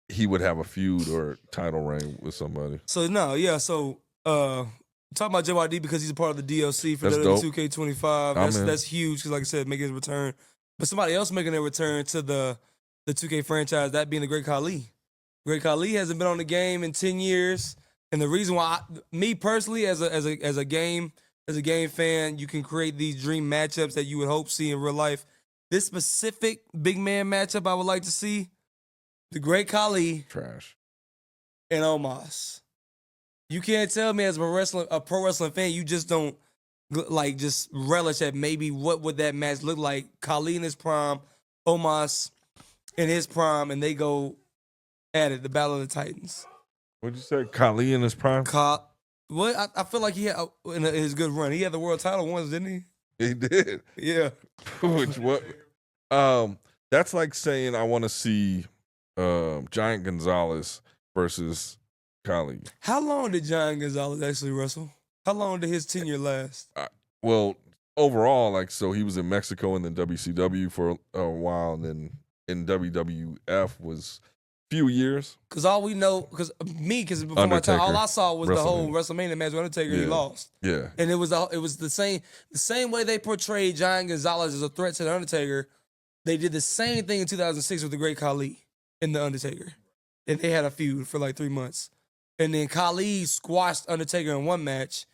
he would have a feud or title reign with somebody. So, no, yeah. So, talking about JYD because he's a part of the DLC for WWE 2K25. That's huge because, like I said, making his return. But somebody else making their return to the 2K franchise, that being the Great Khali. Great Khali hasn't been on the game in 10 years. And the reason why, me personally, as a game fan, you can create these dream matchups that you would hope see in real life. This specific big man matchup I would like to see, the Great Khali trash and Omos. You can't tell me as a pro wrestling fan, you just don't just relish at maybe what would that match look like. Khali in his prime, Omos in his prime, and they go had it, the Battle of the Titans. What'd you say? Khali in his prime? What? I feel like he had in his good run. He had the world title once, didn't he? He did. Yeah. Which what? That's like saying I want to see Giant Gonzalez versus Khali. How long did Giant Gonzalez actually wrestle? How long did his tenure last? Well, overall, like, so he was in Mexico and then WCW for a while, and then in WWF was a few years. Because all we know, because before my time, all I saw was the whole WrestleMania match with Undertaker. He lost. Yeah, and it was the same way they portrayed Giant Gonzalez as a threat to the Undertaker. They did the same thing in 2006 with the Great Khali and the Undertaker, and they had a feud for like 3 months, and then Khali squashed Undertaker in one match.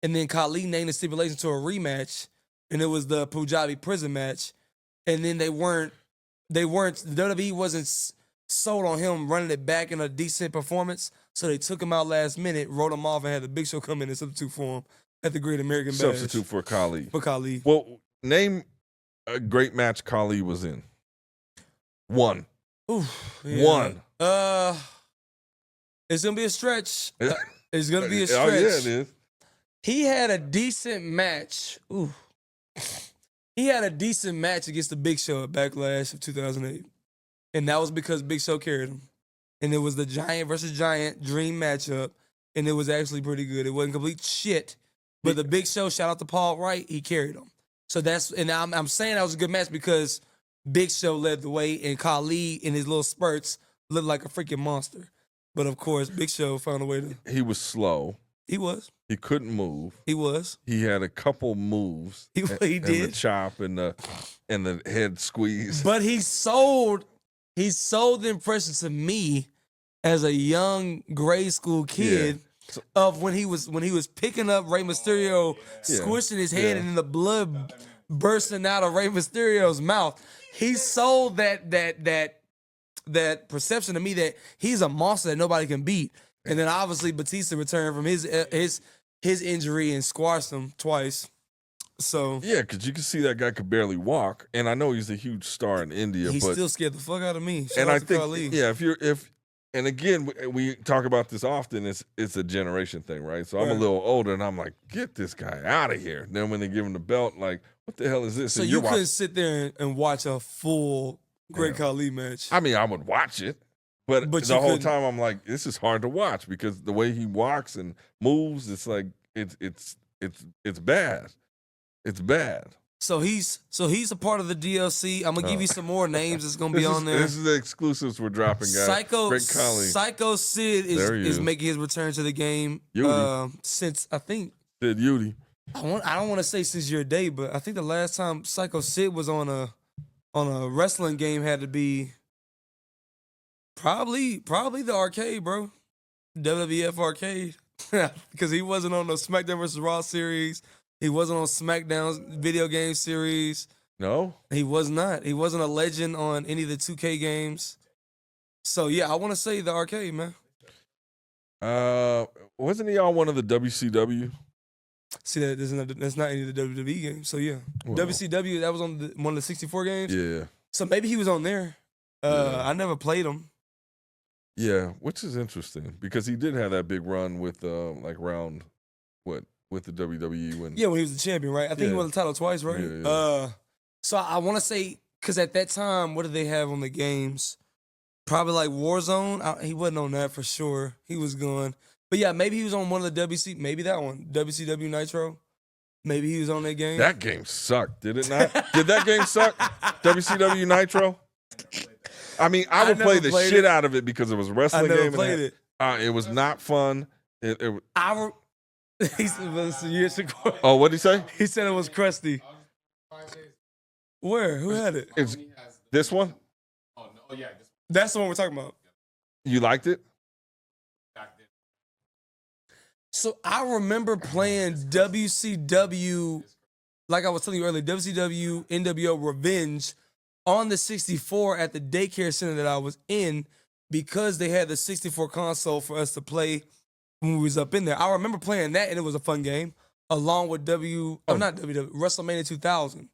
And then Khali named the stipulation to a rematch, and it was the Punjabi prison match. And then the WWE wasn't sold on him running it back in a decent performance, so they took him out last minute, wrote him off, and had the Big Show come in and substitute for him at the Great American Bash. Substitute for Khali. For Khali. Well, name a great match Khali was in. One. Oof, yeah. One. It's gonna be a stretch. It's gonna be a stretch. Oh yeah, it is. He had a decent match. Ooh. He had a decent match against the Big Show at Backlash of 2008. And that was because Big Show carried him. And it was the Giant versus Giant dream matchup. And it was actually pretty good. It wasn't complete shit. But the Big Show, shout out to Paul Wright, he carried him. So I'm saying that was a good match because Big Show led the way and Khali in his little spurts looked like a freaking monster. But of course, Big Show found a way to. He was slow. He was. He couldn't move. He was. He had a couple moves. He did. And the chop and the head squeeze. But he sold the impression to me as a young grade school kid of when he was picking up Rey Mysterio, squishing his head, and then the blood bursting out of Rey Mysterio's mouth. He sold that perception to me that he's a monster that nobody can beat. And then obviously Batista returned from his injury and squashed him twice. So yeah, because you can see that guy could barely walk, and I know he's a huge star in India. He but still scared the fuck out of me. And I think and again we talk about this often. It's a generation thing, right? So I'm a little older, and I'm like, get this guy out of here. Then when they give him the belt, like, what the hell is this? So you couldn't sit there and watch a full Great Khali match. I mean, I would watch it. But the whole time I'm like, this is hard to watch because the way he walks and moves, it's like it's bad. It's bad. So he's a part of the DLC. I'm gonna give you some more names that's gonna be on there. This is the exclusives we're dropping, guys. Great Khali. Psycho Sid is making his return to the game. Since I think Sid Udy. I don't want to say since your day, but I think the last time Psycho Sid was on a wrestling game had to be probably the arcade, bro. WWF arcade. Because he wasn't on the SmackDown vs. Raw series. He wasn't on SmackDown's video game series. No? He was not. He wasn't a legend on any of the 2K games. So, yeah, I want to say the arcade, man. Wasn't he on one of the WCW? See, that's not any of the WWE games. So, yeah. Well, WCW, that was on one of the 64 games? Yeah. So, maybe he was on there. I never played him. Yeah, which is interesting because he did have that big run with with the WWE when he was the champion, right? I think he won the title twice, right? Yeah. So I want to say because at that time, what did they have on the games? Probably like Warzone. He wasn't on that for sure. He was gone. But yeah, maybe he was on one of the maybe that one, WCW Nitro. Maybe he was on that game. That game sucked, did it not? Did that game suck? WCW Nitro. I mean, I would play the shit out of it because it was a wrestling game. I never played it. It was not fun. He said it was years ago. Oh, what did he say? He said it was crusty. Where? Who had it? It's this one? Oh, no. Oh, yeah. That's the one we're talking about. You liked it? So I remember playing WCW, like I was telling you earlier, WCW NWO Revenge on the 64 at the daycare center that I was in because they had the 64 console for us to play when we was up in there. I remember playing that, and it was a fun game, along with WrestleMania 2000.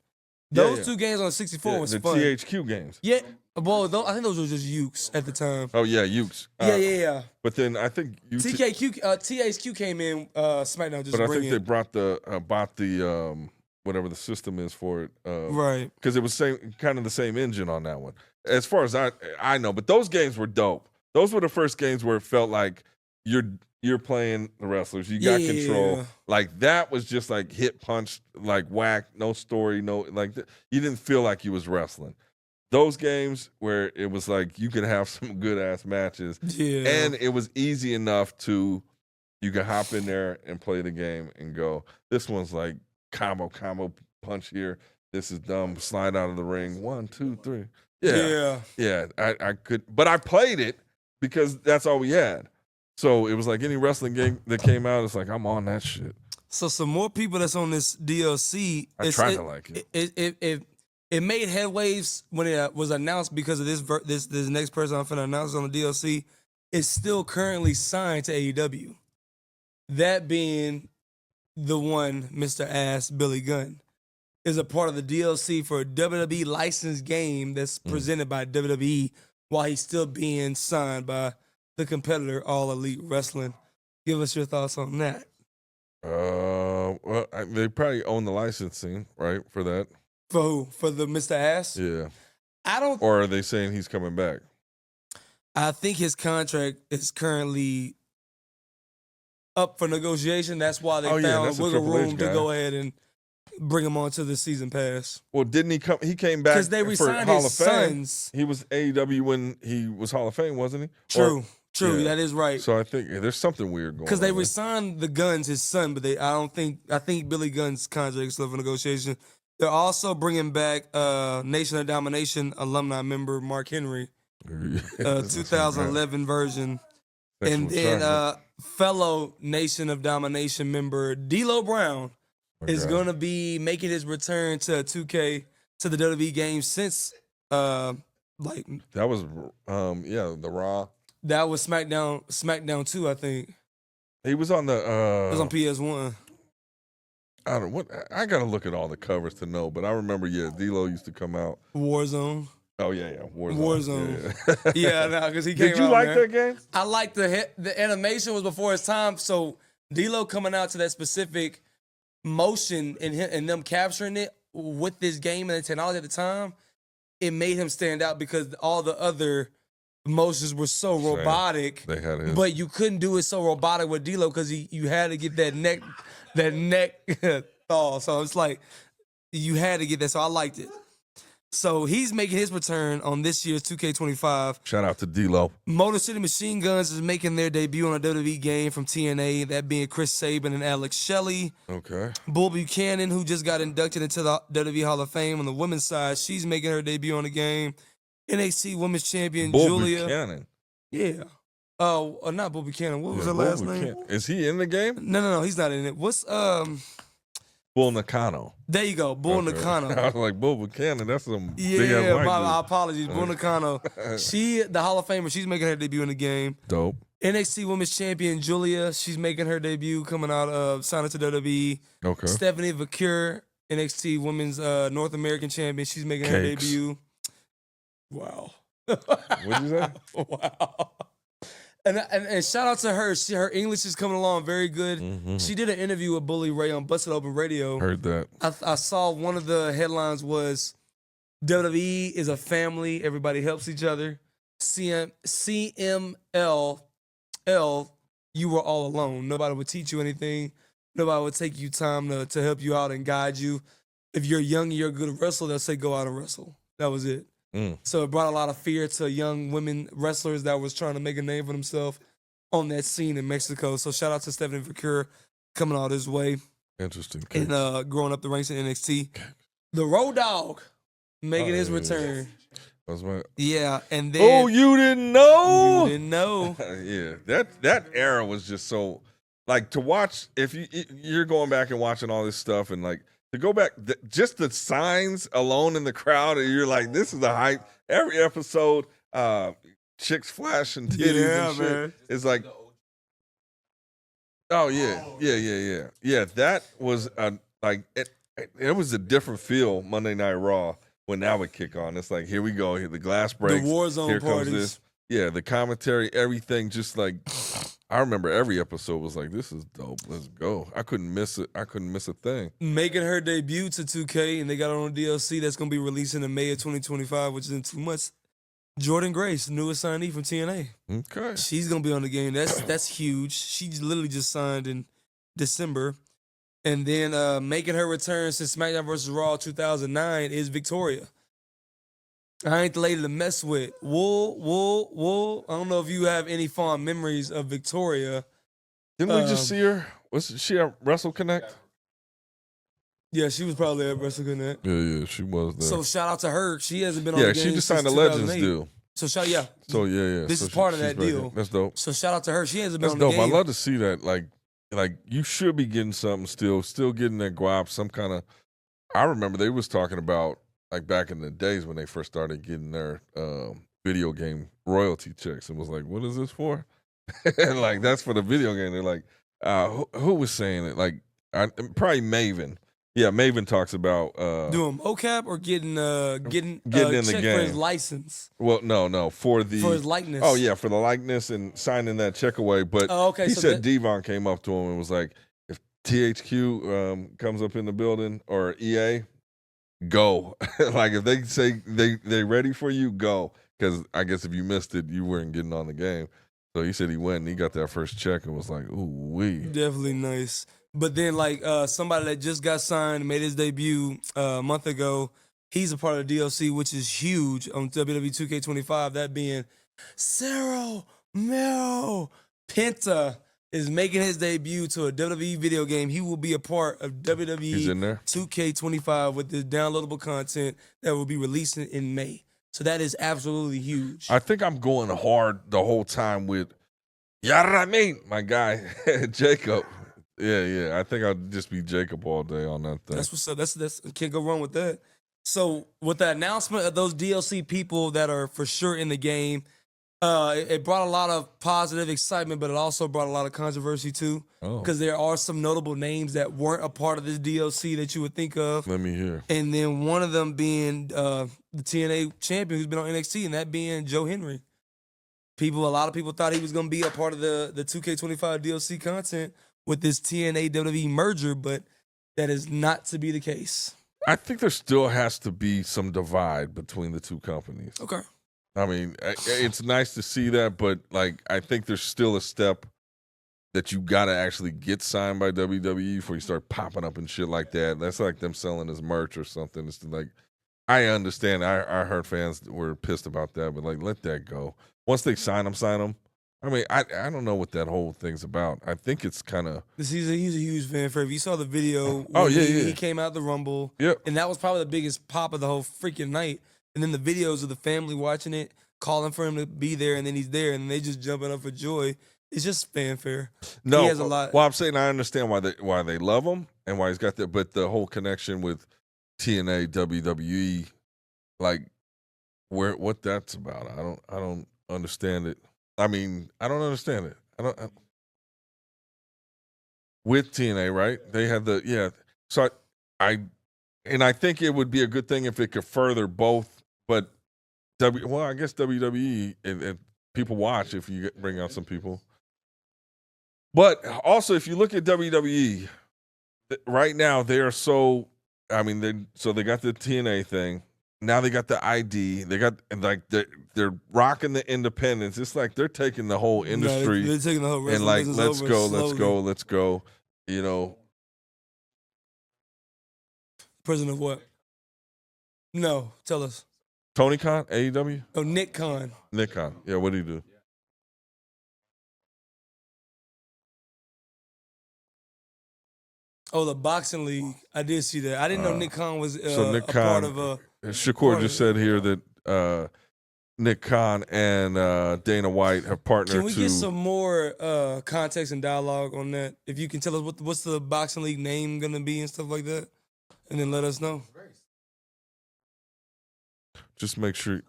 Those two games on 64 was the fun. THQ games. Yeah, well, I think those were just Ukes at the time. Oh yeah, Ukes. Yeah. But then I think THQ came in SmackDown just. But I bring think in. they bought the whatever the system is for it. Right. Because it was kind of the same engine on that one, as far as I know. But those games were dope. Those were the first games where it felt like you're playing the wrestlers. You got control. Yeah. Like that was just like hit, punch, like whack, no story, no you didn't feel like you was wrestling. Those games where it was like you could have some good ass matches, and it was easy enough to you could hop in there and play the game and go. This one's like combo punch here. This is dumb. Slide out of the ring. 1, 2, 3. Yeah. I could, but I played it because that's all we had. So it was like any wrestling game that came out. It's like I'm on that shit. So some more people that's on this DLC. I tried to like it. It made headwaves when it was announced because of this next person I'm finna announce on the DLC is still currently signed to AEW. That being the one, Mr. Ass Billy Gunn, is a part of the DLC for a WWE licensed game that's presented by WWE while he's still being signed by the competitor All Elite Wrestling. Give us your thoughts on that. Well, they probably own the licensing, right, for that. For who? For the Mr. Ass? Yeah. I don't. Or are they saying he's coming back? I think his contract is currently up for negotiation. That's why they found wiggle room to go ahead and bring him onto the season pass. Well, didn't he come? He came back because they for resigned Hall his of Fame. sons. He was AEW when he was Hall of Fame, wasn't he? True. That is right. So I think there's something weird going on. Because they resigned the Guns, his son, but I think Billy Gunn's contract is still for negotiation. They're also bringing back Nation of Domination alumni member Mark Henry, 2011 version. And then fellow Nation of Domination member D'Lo Brown is going to be making his return to 2K, to the WWE games since, that was, the Raw. That was SmackDown 2, I think. He was on the... it was on PS1. I don't know what I gotta look at all the covers to know, but I remember, D'Lo used to come out. Warzone. Oh yeah, Warzone. Yeah, because he came out. Did you like that game? I liked the animation was before his time. So D'Lo coming out to that specific motion and them capturing it with this game and the technology at the time, it made him stand out because all the other motions were so robotic. They had his. But you couldn't do it so robotic with D'Lo because you had to get that neck thaw. So it's like you had to get that. So I liked it. So he's making his return on this year's 2K25. Shout out to D'Lo. Motor City Machine Guns is making their debut on a WWE game from TNA, that being Chris Sabin and Alex Shelley. Okay. Bull Buchanan, who just got inducted into the WWE Hall of Fame on the women's side, she's making her debut on the game. NXT Women's Champion Julia. Bull Buchanan. Yeah. Oh, not Bull Buchanan. What was her last name? Is he in the game? No, he's not in it. What's Bull Nakano. There you go, Bull Nakano. I was like, Bull Buchanan, that's some big ass white my dude. apologies. Bull Nakano. The Hall of Famer, she's making her debut in the game. Dope. NXT Women's Champion Julia, she's making her debut coming out of signing to WWE. Okay. Stephanie Vacure, NXT Women's North American Champion, she's making her debut. Wow. What'd you say? Wow. And shout out to her. Her English is coming along very good. Mm-hmm. She did an interview with Bully Ray on Busted Open Radio. Heard that. I saw one of the headlines was WWE is a family. Everybody helps each other. CMLL, you were all alone. Nobody would teach you anything. Nobody would take you time to help you out and guide you. If you're young and you're a good wrestler, they'll say go out and wrestle. That was it. So it brought a lot of fear to young women wrestlers that was trying to make a name for themselves on that scene in Mexico. So shout out to Stephanie Vacure coming all this way. Interesting. And growing up the ranks in NXT. The Road Dogg making his return. That's right. Yeah, and then... Oh, you didn't know? You didn't know. Yeah, that era was just so... Like, to watch... If you're going back and watching all this stuff and, like, to go back, just the signs alone in the crowd, and you're like, this is the hype. Every episode, chicks flashing titties and shit. Man. It's like, oh, yeah. Yeah, that was, it was a different feel Monday Night Raw when that would kick on. It's like, here we go. Here the glass breaks. The Warzone here parties. comes this. Yeah, the commentary, everything. Just like I remember every episode was like, this is dope. Let's go. I couldn't miss it. I couldn't miss a thing. Making her debut to 2K, and they got her on DLC that's gonna be releasing in May of 2025, which is in 2 months. Jordan Grace, newest signee from TNA. Okay. She's gonna be on the game. That's huge. She literally just signed in December. And then making her return since SmackDown vs. Raw 2009 is Victoria. I ain't the lady to mess with. Wool. I don't know if you have any fond memories of Victoria. Didn't we just see her? Was she at Wrestle Connect? Yeah, she was probably at Wrestle Connect. Yeah, she was there. So shout out to her. She hasn't been on the game she just signed a since Legends 2008. deal. So yeah. This So is part of she's that back deal. in. That's dope. So shout out to her. She hasn't been That's on the dope. game. I love to see that. Like you should be getting something still getting that guap, some kind of. I remember they was talking about like back in the days when they first started getting their video game royalty checks, and was like, what is this for? And like that's for the video game. They're like, who was saying it? Like probably Maven. Yeah, Maven talks about doing mocap or getting in the check game for his license. Well, no, for his likeness. Oh yeah, for the likeness and signing that check away. But okay, he so said Devon came up to him and was like, if THQ comes up in the building or EA, go. Like if they say they ready for you, go. Because I guess if you missed it, you weren't getting on the game. So he said he went and he got that first check and was like, ooh wee. Definitely nice. But then like somebody that just got signed, made his debut a month ago, he's a part of the DLC, which is huge on WWE 2K25, that being Cero Mero Penta is making his debut to a WWE video game. He will be a part of WWE He's in there? 2K25 with the downloadable content that will be releasing in May. So that is absolutely huge. I think I'm going hard the whole time with Yarameen, my guy, Jacob. Yeah. I think I'll just be Jacob all day on that thing. That's what's up. That's can't go wrong with that. So with the announcement of those DLC people that are for sure in the game, it brought a lot of positive excitement, but it also brought a lot of controversy too. Because there are some notable names that weren't a part of this DLC that you would think of. Let me hear. And then one of them being the TNA champion who's been on NXT, and that being Joe Henry. A lot of people thought he was going to be a part of the 2K25 DLC content with this TNA WWE merger, but that is not to be the case. I think there still has to be some divide between the two companies. Okay. I mean, it's nice to see that, but like, I think there's still a step that you got to actually get signed by WWE before you start popping up and shit like that. That's like them selling as merch or something. It's like, I understand. I heard fans were pissed about that, but like, let that go. Once they sign them. I mean, I don't know what that whole thing's about. I think it's kind of. He's a huge fan favorite. You saw the video. He came out the Rumble. Yep. And that was probably the biggest pop of the whole freaking night. And then the videos of the family watching it, calling for him to be there, and then he's there, and they just jumping up for joy. It's just fanfare. No, he has a lot. Well, I'm saying I understand why they love him and why he's got that, but the whole connection with TNA, WWE, like what that's about. I don't understand it. I mean, I don't understand it. With TNA, right? They had So I think it would be a good thing if it could further both. But I guess WWE and people watch if you bring out some people. But also, if you look at WWE right now, they are so. I mean, they got the TNA thing. Now they got the ID. They got they're rocking the independence. It's like they're taking the whole industry. They're taking the whole and like let's over let's go. You know, president of what? No, tell us. Tony Khan, AEW. Oh, Nick Khan. Nick Khan. Yeah, what did he do? Oh, the boxing league. I did see that. I didn't know Nick Khan was Nick a Khan, part of. Shakur just said here that Nick Khan and Dana White have partnered. Can we get some more context and dialogue on that? If you can tell us what's the boxing league name gonna be and stuff like that, and then let us know. Just make sure.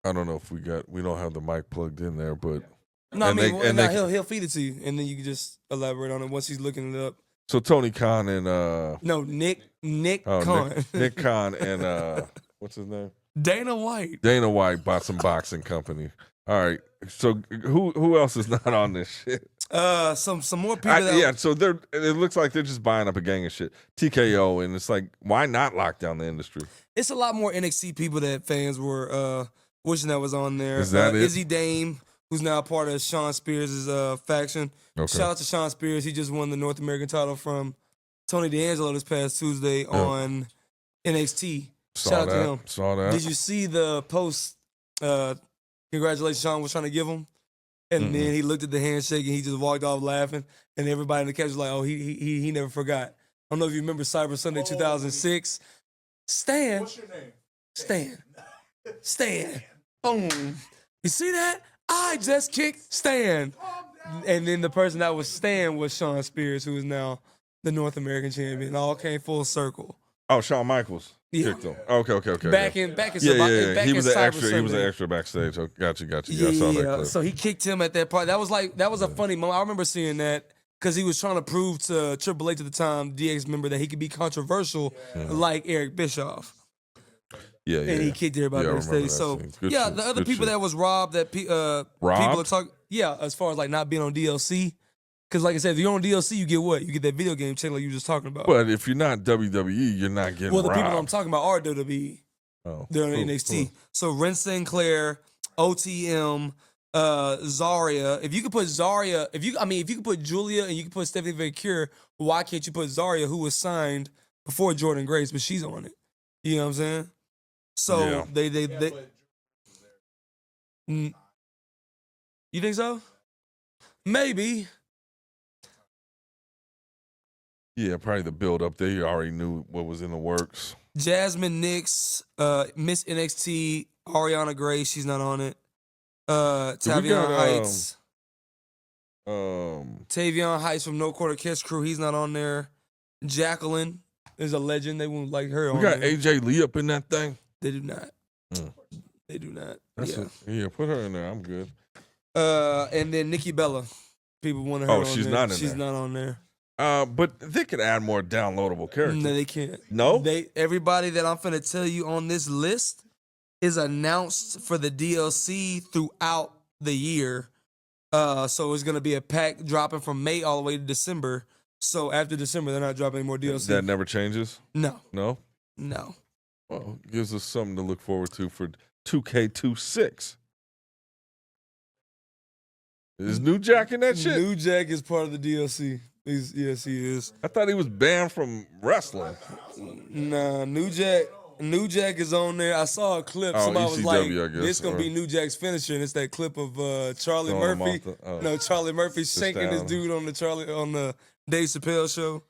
I don't know if we don't have the mic plugged in there, but No, I mean, he'll feed it to you, and then you can just elaborate on it once he's looking it up. So Tony Khan and No, Nick oh, Khan. Nick Khan and what's his name? Dana White. Dana White bought some boxing company. All right. So who else is not on this shit? Some more people. Yeah. So it looks like they're just buying up a gang of shit. TKO, and it's like, why not lock down the industry? It's a lot more NXT people that fans were wishing that was on there. Is that it? Izzy Dame, who's now part of Sean Spears' faction. Okay. Shout out to Sean Spears. He just won the North American title from Tony D'Angelo this past Tuesday on NXT. Shout out to him. Saw that. Did you see the post? Congratulations, Sean was trying to give him. And then he looked at the handshake and he just walked off laughing. And everybody in the catch was like, oh, he never forgot. I don't know if you remember Cyber Sunday 2006. Stan. What's your name? Stan. Boom. You see that? I just kicked Stan. And then the person that was Stan was Sean Spears, who is now the North American champion. It all came full circle. Oh, Shawn Michaels. Yeah. Kicked him. Okay. Back in Yeah. Back He was in an Cyber extra. He was an Sunday. extra backstage. Oh, got you. Yeah, I saw that clip. So he kicked him at that part. That was a funny moment. I remember seeing that because he was trying to prove to Triple H at the time, DX member, that he could be controversial like Eric Bischoff. Yeah. And he kicked everybody Yeah, I on remember stage. that So scene. Good yeah, shit. the other Good people shit. that was robbed that people are Robbed? talking. Yeah, as far as like not being on DLC. Because like I said, if you're on DLC, you get what? You get that video game channel like you were just talking about. But if you're not WWE, you're not getting Well, the robbed. people I'm talking about are WWE. Oh, They're on cool, NXT. cool. So Ren Sinclair, OTM, Zarya. If you could put Zarya, if you could put Julia and you could put Stephanie Vacure, why can't you put Zarya, who was signed before Jordan Grace, but she's on it? You know what I'm saying? So Yeah. they you think so? Maybe. Yeah, probably the build up. They already knew what was in the works. Jasmine Nix, Miss NXT, Ariana Gray, she's not on it. we Tavion got, Heights. Um, Tavion Heights from No Quarter Kiss Crew, he's not on there. Jacqueline is a legend. They won't like her we on got there. AJ Lee up in that thing. They do not. Mm. They do not. That's Yeah. put her in there. I'm good. And then Nikki Bella. People want her Oh, on she's there. not in She's there. not on there. But they could add more downloadable characters. No, they can't. No? Everybody that I'm finna tell you on this list is announced for the DLC throughout the year. So it's gonna be a pack dropping from May all the way to December. So after December, they're not dropping any more DLC. That never changes? No. No? Well, it gives us something to look forward to for 2K26. Is New Jack in that shit? New Jack is part of the DLC. Yes, he is. I thought he was banned from wrestling. Nah, New Jack is on there. I saw a clip. Oh, Somebody was ECW, like, I guess, "This gonna or- be New Jack's finisher," and it's that clip of Charlie Throwing him Murphy. off the- oh. No, Charlie Murphy shanking this down. dude on the Dave Chappelle show.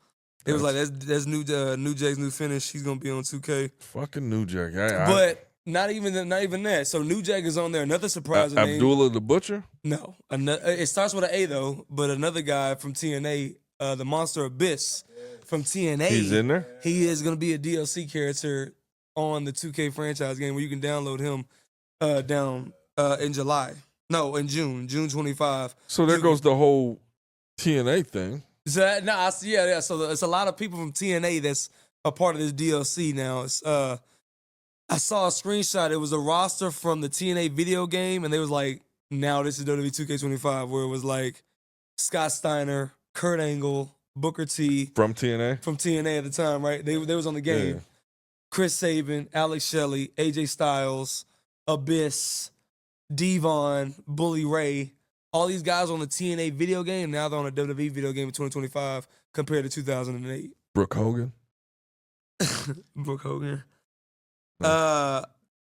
It was like that's New Jack's new finish. He's gonna be on 2K. Fucking New Jack. But not even that. So New Jack is on there. Another surprising name. Abdullah the Butcher? No, it starts with an A though. But another guy from TNA, the Monster Abyss from TNA. He's in there? He is going to be a DLC character on the 2K franchise game where you can download him down in July. No, in June 25. So there goes the whole TNA thing. So yeah. So it's a lot of people from TNA that's a part of this DLC now. It's, I saw a screenshot. It was a roster from the TNA video game, and they was like, now this is WWE 2K25, where it was like Scott Steiner, Kurt Angle, Booker T. From TNA? From TNA at the time, right? They was on the game. Yeah. Chris Sabin, Alex Shelley, AJ Styles, Abyss, Devon, Bully Ray. All these guys on the TNA video game. Now they're on a WWE video game in 2025 compared to 2008. Brooke Hogan? Brooke Hogan. Nice.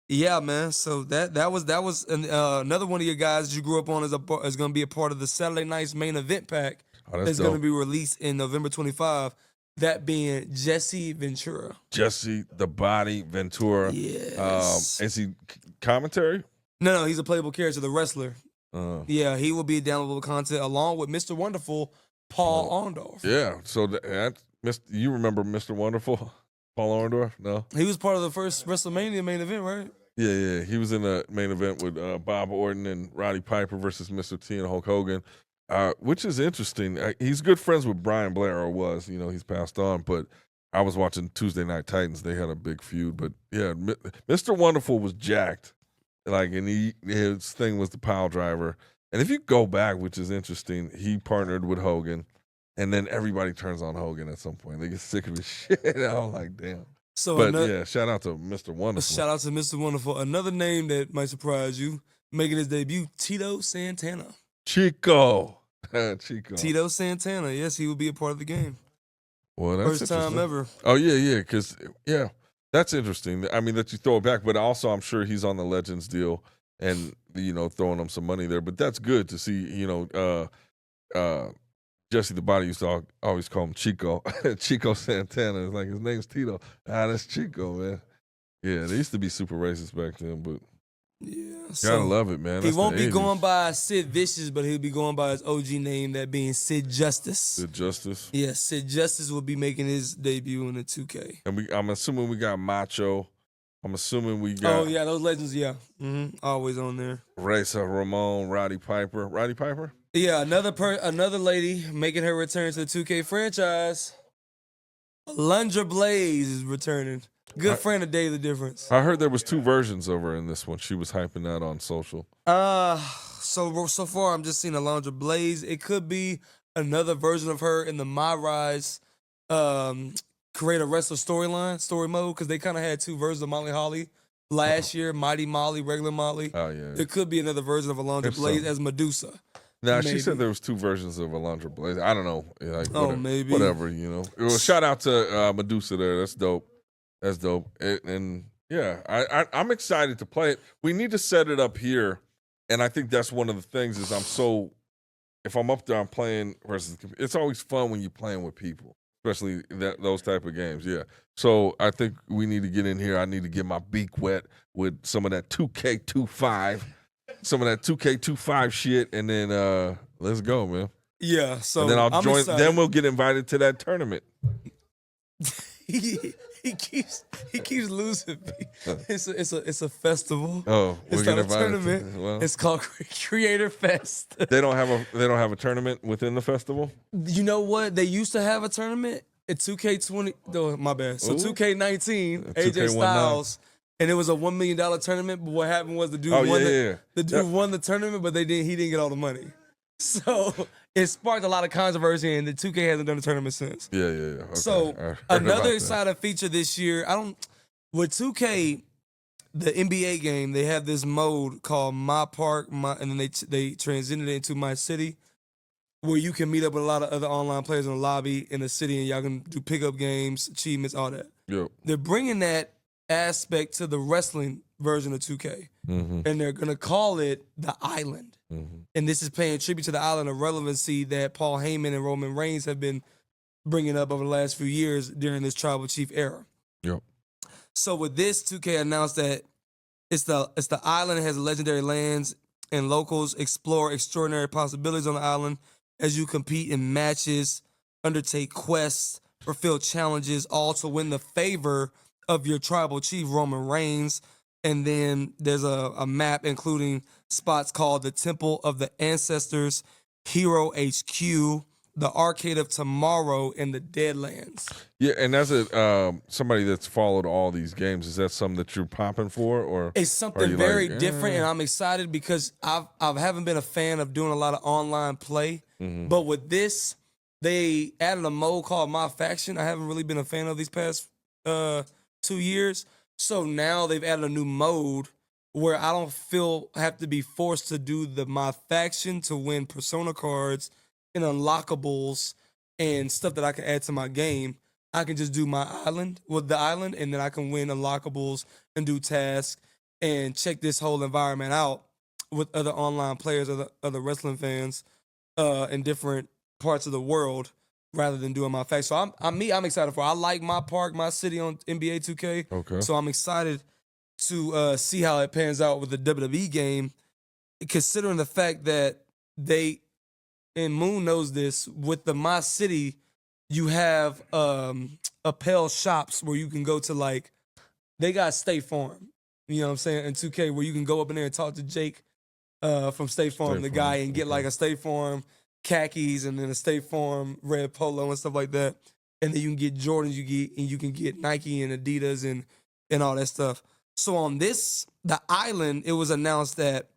Yeah, man. So that was another one of your guys that you grew up on is going to be a part of the Saturday Night's main event pack. Oh, That's going to be released in November 25. That being Jesse Ventura. Jesse the Body Ventura. Yes. Is he commentary? No, he's a playable character, the wrestler. Yeah, he will be downloadable content along with Mr. Wonderful, Paul Orndorff. Yeah. So you remember Mr. Wonderful, Paul Orndorff? No. He was part of the first WrestleMania main event, right? Yeah. He was in the main event with Bob Orton and Roddy Piper versus Mr. T and Hulk Hogan. which is interesting. He's good friends with Brian Blair, or was. He's passed on, but I was watching Tuesday Night Titans. They had a big feud, but yeah, Mr. Wonderful was jacked. And his thing was the pile driver. And if you go back, which is interesting, he partnered with Hogan, and then everybody turns on Hogan at some point. They get sick of his shit. I'm like, damn. Yeah, shout out to Mr. Wonderful. Shout out to Mr. Wonderful. Another name that might surprise you, making his debut, Tito Santana. Chico. Tito Santana. Yes, he will be a part of the game. Well, that's First time ever. Oh, yeah, because, that's interesting. I mean, that you throw it back, but also I'm sure he's on the Legends deal and, throwing him some money there. But that's good to see, Jesse the Body used to always call him Chico. Chico Santana. It's like, his name's Tito. That's Chico, man. Yeah, they used to be super racist back then, but gotta love it, man. He won't be going by Sid Vicious, but he'll be going by his OG name, that being Sid Justice. Sid Justice? Yeah, Sid Justice will be making his debut in the 2K. And I'm assuming we got Macho. I'm assuming we got... Oh, yeah, those legends, yeah. Always on there. Reza Ramon, Roddy Piper. Roddy Piper? Yeah, another lady making her return to the 2K franchise. Alundra Blaze is returning. Good friend of Day the Difference. I heard there was 2 versions of her in this one. She was hyping that on social. So far I'm just seeing Alundra Blaze. It could be another version of her in the My Rise Create a Wrestler story mode, because they kind of had 2 versions of Molly Holly last year, Mighty Molly, regular Molly. Oh, yeah. There could be another version of Alundra Blaze as Medusa. Now, she said there was 2 versions of Alundra Blaze. I don't know. Maybe. Whatever, Well, shout out to Medusa there. That's dope. That's dope. I'm excited to play it. We need to set it up here, and I think that's one of the things is if I'm up there, I'm playing versus, it's always fun when you're playing with people, especially those type of games, yeah. So I think we need to get in here. I need to get my beak wet with some of that 2K25, shit, and then let's go, man. Yeah, so and then I'll join. Excited. Then we'll get invited to that tournament. He keeps losing me. It's a festival. Oh, it's not a tournament. It's called Creator Fest. They don't have a tournament within the festival. You know what? They used to have a tournament at 2K20. Oh, my bad. So 2K19, AJ Styles, and it was a $1 million tournament. But what happened was the dude won the tournament, but he didn't get all the money. So it sparked a lot of controversy, and the 2K hasn't done a tournament since. Yeah. Okay. So another exciting feature this year, with 2K, the NBA game, they have this mode called My Park, and then they transitioned it into My City, where you can meet up with a lot of other online players in the lobby in the city, and y'all can do pickup games, achievements, all that. Yep. They're bringing that aspect to the wrestling version of 2K, and they're gonna call it the Island. And this is paying tribute to the Island of relevancy that Paul Heyman and Roman Reigns have been bringing up over the last few years during this Tribal Chief era. Yep. So with this, 2K announced that it's the island. It has legendary lands, and locals explore extraordinary possibilities on the island as you compete in matches, undertake quests, fulfill challenges, all to win the favor of your Tribal Chief, Roman Reigns. And then there's a map including spots called the Temple of the Ancestors, Hero HQ, the Arcade of Tomorrow, and the Deadlands. Yeah, and as somebody that's followed all these games, is that something that you're popping for, or it's something very different? And I'm excited because I haven't been a fan of doing a lot of online play, but with this, they added a mode called My Faction. I haven't really been a fan of these past 2 years. So now they've added a new mode where I don't have to be forced to do My Faction to win Persona cards and unlockables and stuff that I can add to my game. I can just do my island with the island, and then I can win unlockables and do tasks and check this whole environment out with other online players, other wrestling fans in different parts of the world, rather than doing My Faction. So I'm excited for it. I like My Park, My City on NBA 2K. Okay. So I'm excited to see how it pans out with the WWE game, considering the fact that and Moon knows this, with the My City, you have Appel shops where you can go to, they got State Farm, you know what I'm saying, in 2K, where you can go up in there and talk to Jake from State Farm, the guy, and get a State Farm khakis and then a State Farm red polo and stuff like that. And then you can get Jordans, you can get Nike and Adidas and all that stuff. So on the island, it was announced that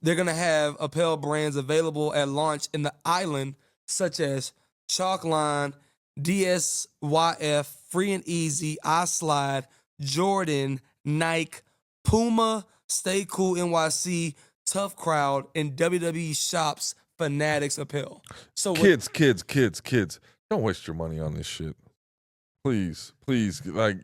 they're gonna have apparel brands available at launch in the island, such as Chalkline, DSYF, Free and Easy, I Slide, Jordan, Nike, Puma, Stay Cool NYC, Tough Crowd, and WWE Shops Fanatics Apparel. So kids, don't waste your money on this shit. Please, like,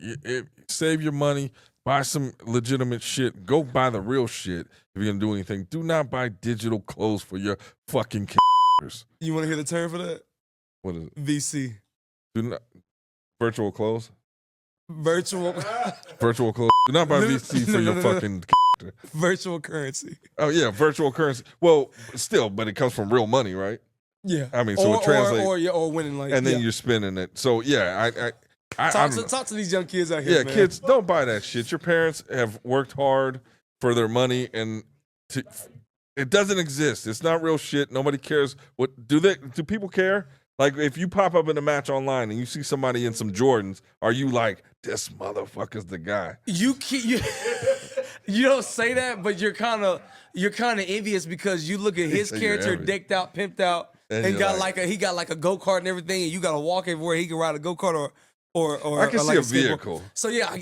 save your money. Buy some legitimate shit. Go buy the real shit if you're gonna do anything. Do not buy digital clothes for your fucking kids. You want to hear the term for that? What is it? VC. Do not virtual clothes. Virtual clothes. Do not buy VC for your fucking. Virtual currency. Oh yeah, virtual currency. Well, still, but it comes from real money, right? Yeah. I mean, so it translates. Or winning, like, and then you're spending it. So yeah, talk to these young kids out here. Yeah, man. Kids, don't buy that shit. Your parents have worked hard for their money, and it doesn't exist. It's not real shit. Nobody cares. What do people care? Like, if you pop up in a match online and you see somebody in some Jordans, are you like, this motherfucker's the guy? You don't say that, but you're kind of envious because you look at his character decked out, pimped out, and got he got like a go-kart and everything, and you got to walk everywhere. He can ride a go-kart or I can see like a vehicle. So yeah,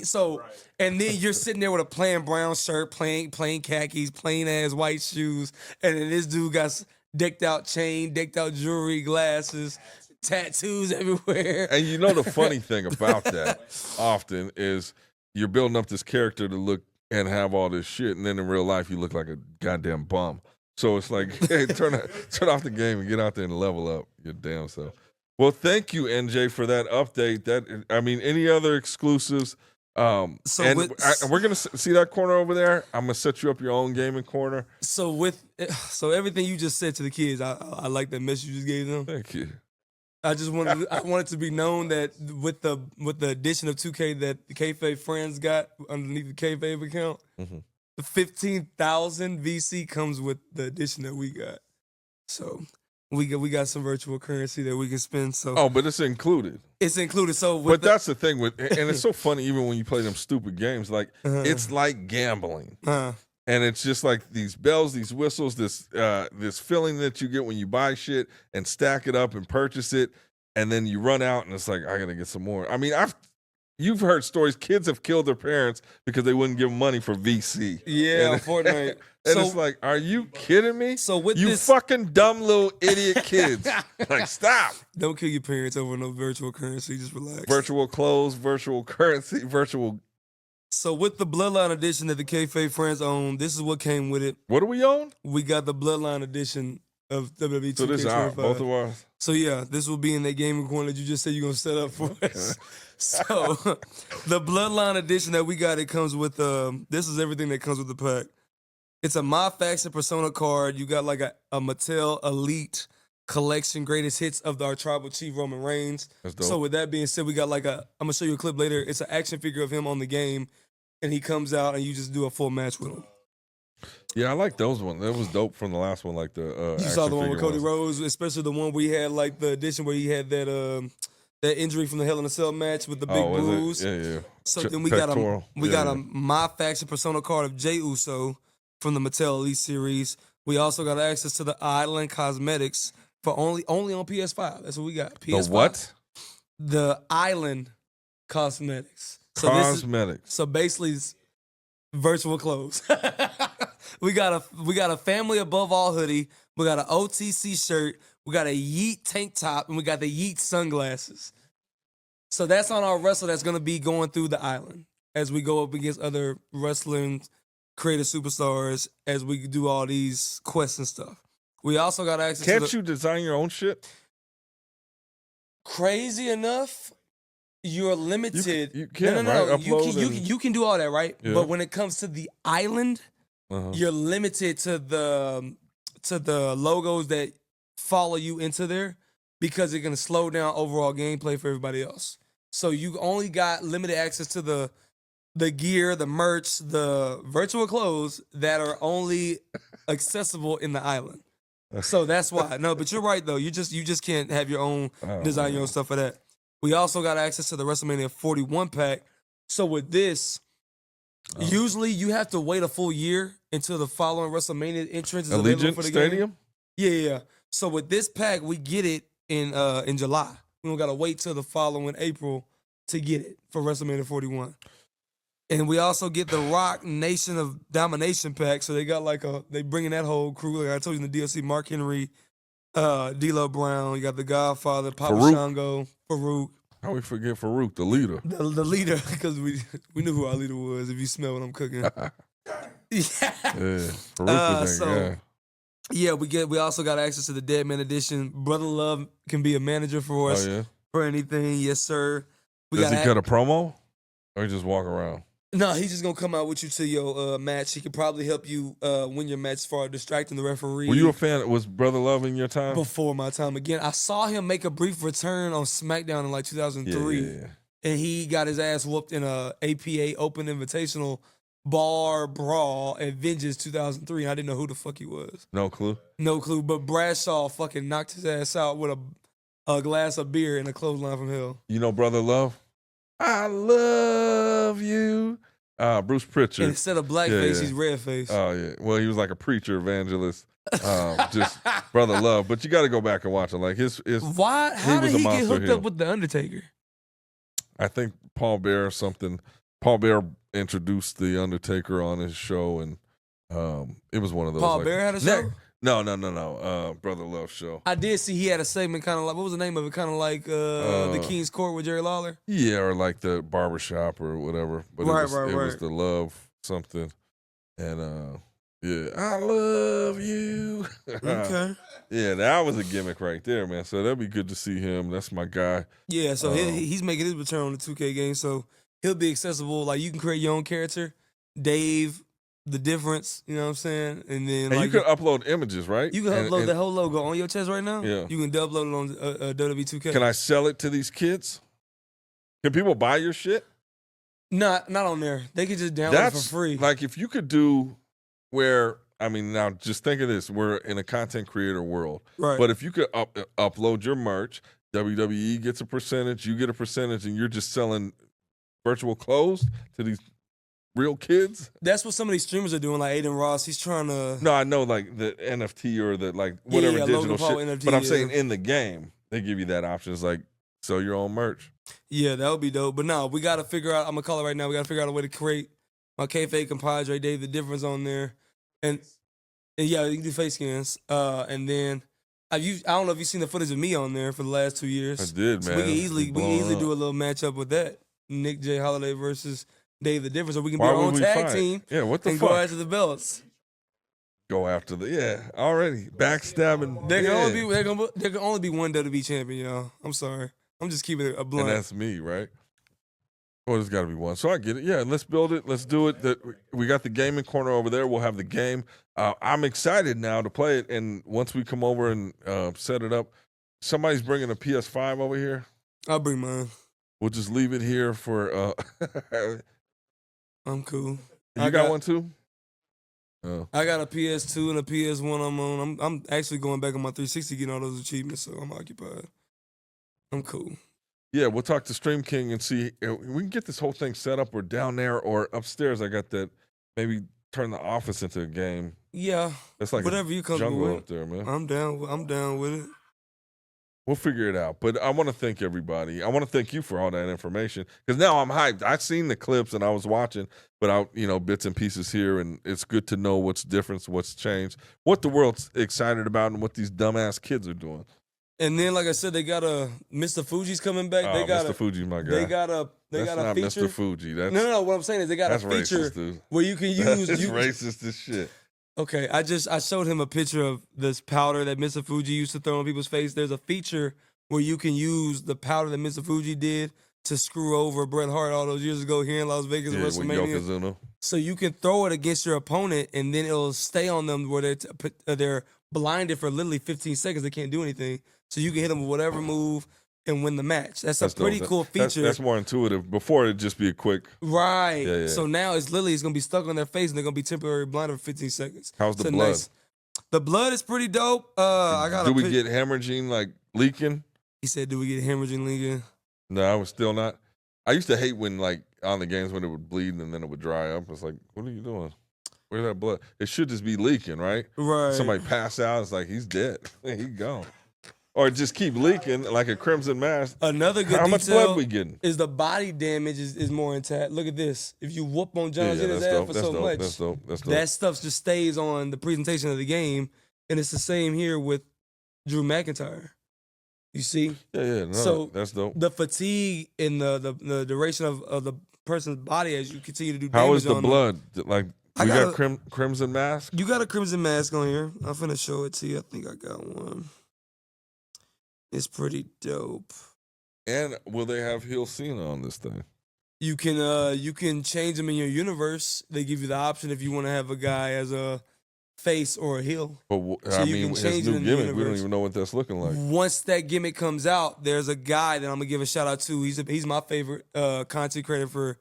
and then you're sitting there with a plain brown shirt, plain khakis, plain ass white shoes, and then this dude got decked out chain, decked out jewelry, glasses, tattoos everywhere. And you know the funny thing about that often is you're building up this character to look and have all this shit, and then in real life you look like a goddamn bum. So it's like, hey, turn off the game and get out there and level up your damn self. Well, thank you, NJ, for that update. Any other exclusives? We're gonna see that corner over there. I'm gonna set you up your own gaming corner. So everything you just said to the kids, I like that message you just gave them. Thank you. I wanted to be known that with the addition of 2K that the Kayfabe Friends got underneath the Kayfabe account, the 15,000 VC comes with the addition that we got. So we got some virtual currency that we can spend. So but it's included. It's included. So that's the thing and it's so funny even when you play them stupid games. Like it's like gambling. And it's just like these bells, these whistles, this feeling that you get when you buy shit and stack it up and purchase it, and then you run out and it's like, I gotta get some more. I mean, you've heard stories. Kids have killed their parents because they wouldn't give them money for VC. Yeah, Fortnite. And it's like, are you kidding me? So with you this, fucking dumb little idiot kids. Like, stop. Don't kill your parents over no virtual currency. Just relax. Virtual clothes, virtual currency, virtual. So with the Bloodline edition that the Kayfabe Friends own, this is what came with it. What do we own? We got the Bloodline edition of WWE 2K24. So this is both of ours? So yeah, this will be in that gaming corner that you just said you're going to set up for us. So the Bloodline edition that we got, it comes with, this is everything that comes with the pack. It's a My Faction Persona card. You got like a Mattel Elite collection, greatest hits of our tribal chief Roman Reigns. That's dope. So with that being said, we got I'm gonna show you a clip later. It's an action figure of him on the game, and he comes out and you just do a full match with him. Yeah, I like those ones. That was dope from the last one, like the you saw the one with Cody Rhodes, especially the one we had like the edition where he had that injury from the Hell in a Cell match with the big bruise. Yeah. So then we got a My Faction Persona card of Jey Uso from the Mattel Elite series. We also got access to the Island Cosmetics for only on PS5. That's what we got. PS5. The what? The Island Cosmetics. So Cosmetics. So basically, it's virtual clothes. we got a Family Above All hoodie. We got an OTC shirt. We got a Yeet tank top, and we got the Yeet sunglasses. So that's on our wrestler that's going to be going through the island as we go up against other wrestling creative superstars as we do all these quests and stuff. We also got access to Can't you design your own shit? Crazy enough, you're limited. You can, no. right? You can do all that, right? Yeah. But when it comes to the island, you're limited to the logos that follow you into there because it's going to slow down overall gameplay for everybody else. So you only got limited access to the gear, the merch, the virtual clothes that are only accessible in the island. So that's why. No, but you're right though. You just can't have your own Oh, design your own man. stuff for that. We also got access to the WrestleMania 41 pack. So with this, usually you have to wait a full year until the following WrestleMania entrance is available Allegiant for the game. Stadium? Yeah. So with this pack, we get it in July. We don't gotta wait till the following April to get it for WrestleMania 41. And we also get the Rock Nation of Domination pack. So they got they bringing that whole crew. Like I told you in the DLC, Mark Henry, D'Lo Brown. You got the Godfather, Papa Farouk. Shango, Farouk. How we forget Farouk, the leader? The leader, because we knew who our leader was. If you smell what I'm cooking, yeah. Farouk was that guy. Yeah, we also got access to the Dead Man Edition. Brother Love can be a manager for us for anything. Yes, sir. Does he cut a promo, or he just walk around? No, he's just gonna come out with you to your match. He could probably help you win your match as far as distracting the referee. Were you a fan? Was Brother Love in your time? Before my time. Again, I saw him make a brief return on SmackDown in like 2003, and he got his ass whooped in a APA Open Invitational bar brawl at Vengeance 2003. And I didn't know who the fuck he was. No clue. No clue. But Bradshaw fucking knocked his ass out with a glass of beer and a clothesline from hell. You know Brother Love? I love you. Bruce Pritchard. And instead of blackface, he's red face. Oh, yeah. Well, he was like a preacher evangelist. Just Brother Love. But you got to go back and watch it. Like Why? How did he get hooked up with The Undertaker? I think Paul Bear or something. Paul Bear introduced The Undertaker on his show, and it was one of those. Paul Bear had a show? No. Brother Love show. I did see he had a segment kind of like, what was the name of it? Kind of like The King's Court with Jerry Lawler? Yeah, or like the barbershop or whatever. But it was the Love something. And I love you. Okay. Yeah, that was a gimmick right there, man. So that'd be good to see him. That's my guy. Yeah, so he's making his return on the 2K game, so he'll be accessible. Like, you can create your own character. Dave, the difference, you know what I'm saying? And then you can upload images, right? You can upload the whole logo on your chest right now? Yeah. You can upload it on WWE 2K. Can I sell it to these kids? Can people buy your shit? Not on there. They can just download it for free. Like, if you could do now just think of this. We're in a content creator world. Right. But if you could upload your merch, WWE gets a percentage, you get a percentage, and you're just selling virtual clothes to these real kids. That's what some of these streamers are doing, like Aiden Ross. He's trying to... No, I know, like the NFT or the whatever digital shit. NFT, but I'm saying in the game, they give you that option. It's like, sell your own merch. Yeah, that would be dope. But no, we got to figure out... I'm going to call it right now. We got to figure out a way to create my Kayfabe compadre, Dave, the difference on there. And yeah, you can do face scans. And then... I don't know if you've seen the footage of me on there for the last 2 years. I did, man. So we can easily do a little matchup with that. Nick J. Holiday versus Dave the Difference. Or we can be our own tag team. Yeah, what the and fuck? go after the belts. Go after already. Backstabbing. There can only be one WWE champion, y'all. I'm sorry. I'm just keeping it a blunt. And that's me, right? Well, there's got to be one. So I get it. Yeah, let's build it. Let's do it. We got the gaming corner over there. We'll have the game. I'm excited now to play it. And once we come over and set it up, somebody's bringing a PS5 over here. I'll bring mine. We'll just leave it here for... I'm cool. You got one too? Oh. I got a PS2 and a PS1 I'm on. I'm actually going back on my 360 getting all those achievements, so I'm occupied. I'm cool. Yeah, we'll talk to Stream King and see. We can get this whole thing set up or down there or upstairs. I got that. Maybe turn the office into a game. Yeah. That's like whatever you come jungle with. up there, man. I'm down with it. We'll figure it out. But I want to thank everybody. I want to thank you for all that information because now I'm hyped. I've seen the clips and I was watching, but bits and pieces here, and it's good to know what's different, what's changed, what the world's excited about, and what these dumbass kids are doing. And then, like I said, they got Mr. Fuji's coming back. Oh, They got Mr. Fuji, my guy. They got a not feature. Mr. Fuji. No. What I'm saying is they got a feature racist, dude. where you can use. It's racist as shit. Okay, I showed him a picture of this powder that Mr. Fuji used to throw on people's face. There's a feature where you can use the powder that Mr. Fuji did to screw over Bret Hart all those years ago here in Las Vegas at WrestleMania. With Yokozuna. So you can throw it against your opponent, and then it'll stay on them where they're blinded for literally 15 seconds. They can't do anything. So you can hit them with whatever move and win the match. That's a pretty cool feature. That's more intuitive. Before, it'd just be a quick. Right. Yeah. So now it's going to be stuck on their face, and they're going to be temporarily blinded for 15 seconds. How's the blood? The blood is pretty dope. I got. Do we get hemorrhaging like leaking? He said, "Do we get hemorrhaging leaking?" No, I was still not. I used to hate when like on the games when it would bleed and then it would dry up. It's like, what are you doing? Where's that blood? It should just be leaking, right? Right. Somebody pass out. It's like he's dead. He gone. Or just keep leaking like a crimson mass. Another good How much detail blood we getting? is the body damage is more intact. Look at this. If you whoop on John Cena's ass for so much, That's dope. that stuff just stays on the presentation of the game, and it's the same here with Drew McIntyre. You see? Yeah. No, so that's dope. The fatigue and the duration of the person's body as you continue to do damage. How is the on blood? Like we got crimson mask? You got a crimson mask on here. I'm finna show it to you. I think I got one. It's pretty dope. And will they have heel Cena on this thing? You can change them in your universe. They give you the option if you want to have a guy as a face or a heel. But So I you mean, can his change new it in the gimmick, we don't universe. even know what that's looking like. Once that gimmick comes out, there's a guy that I'm gonna give a shout out to. He's my favorite content creator for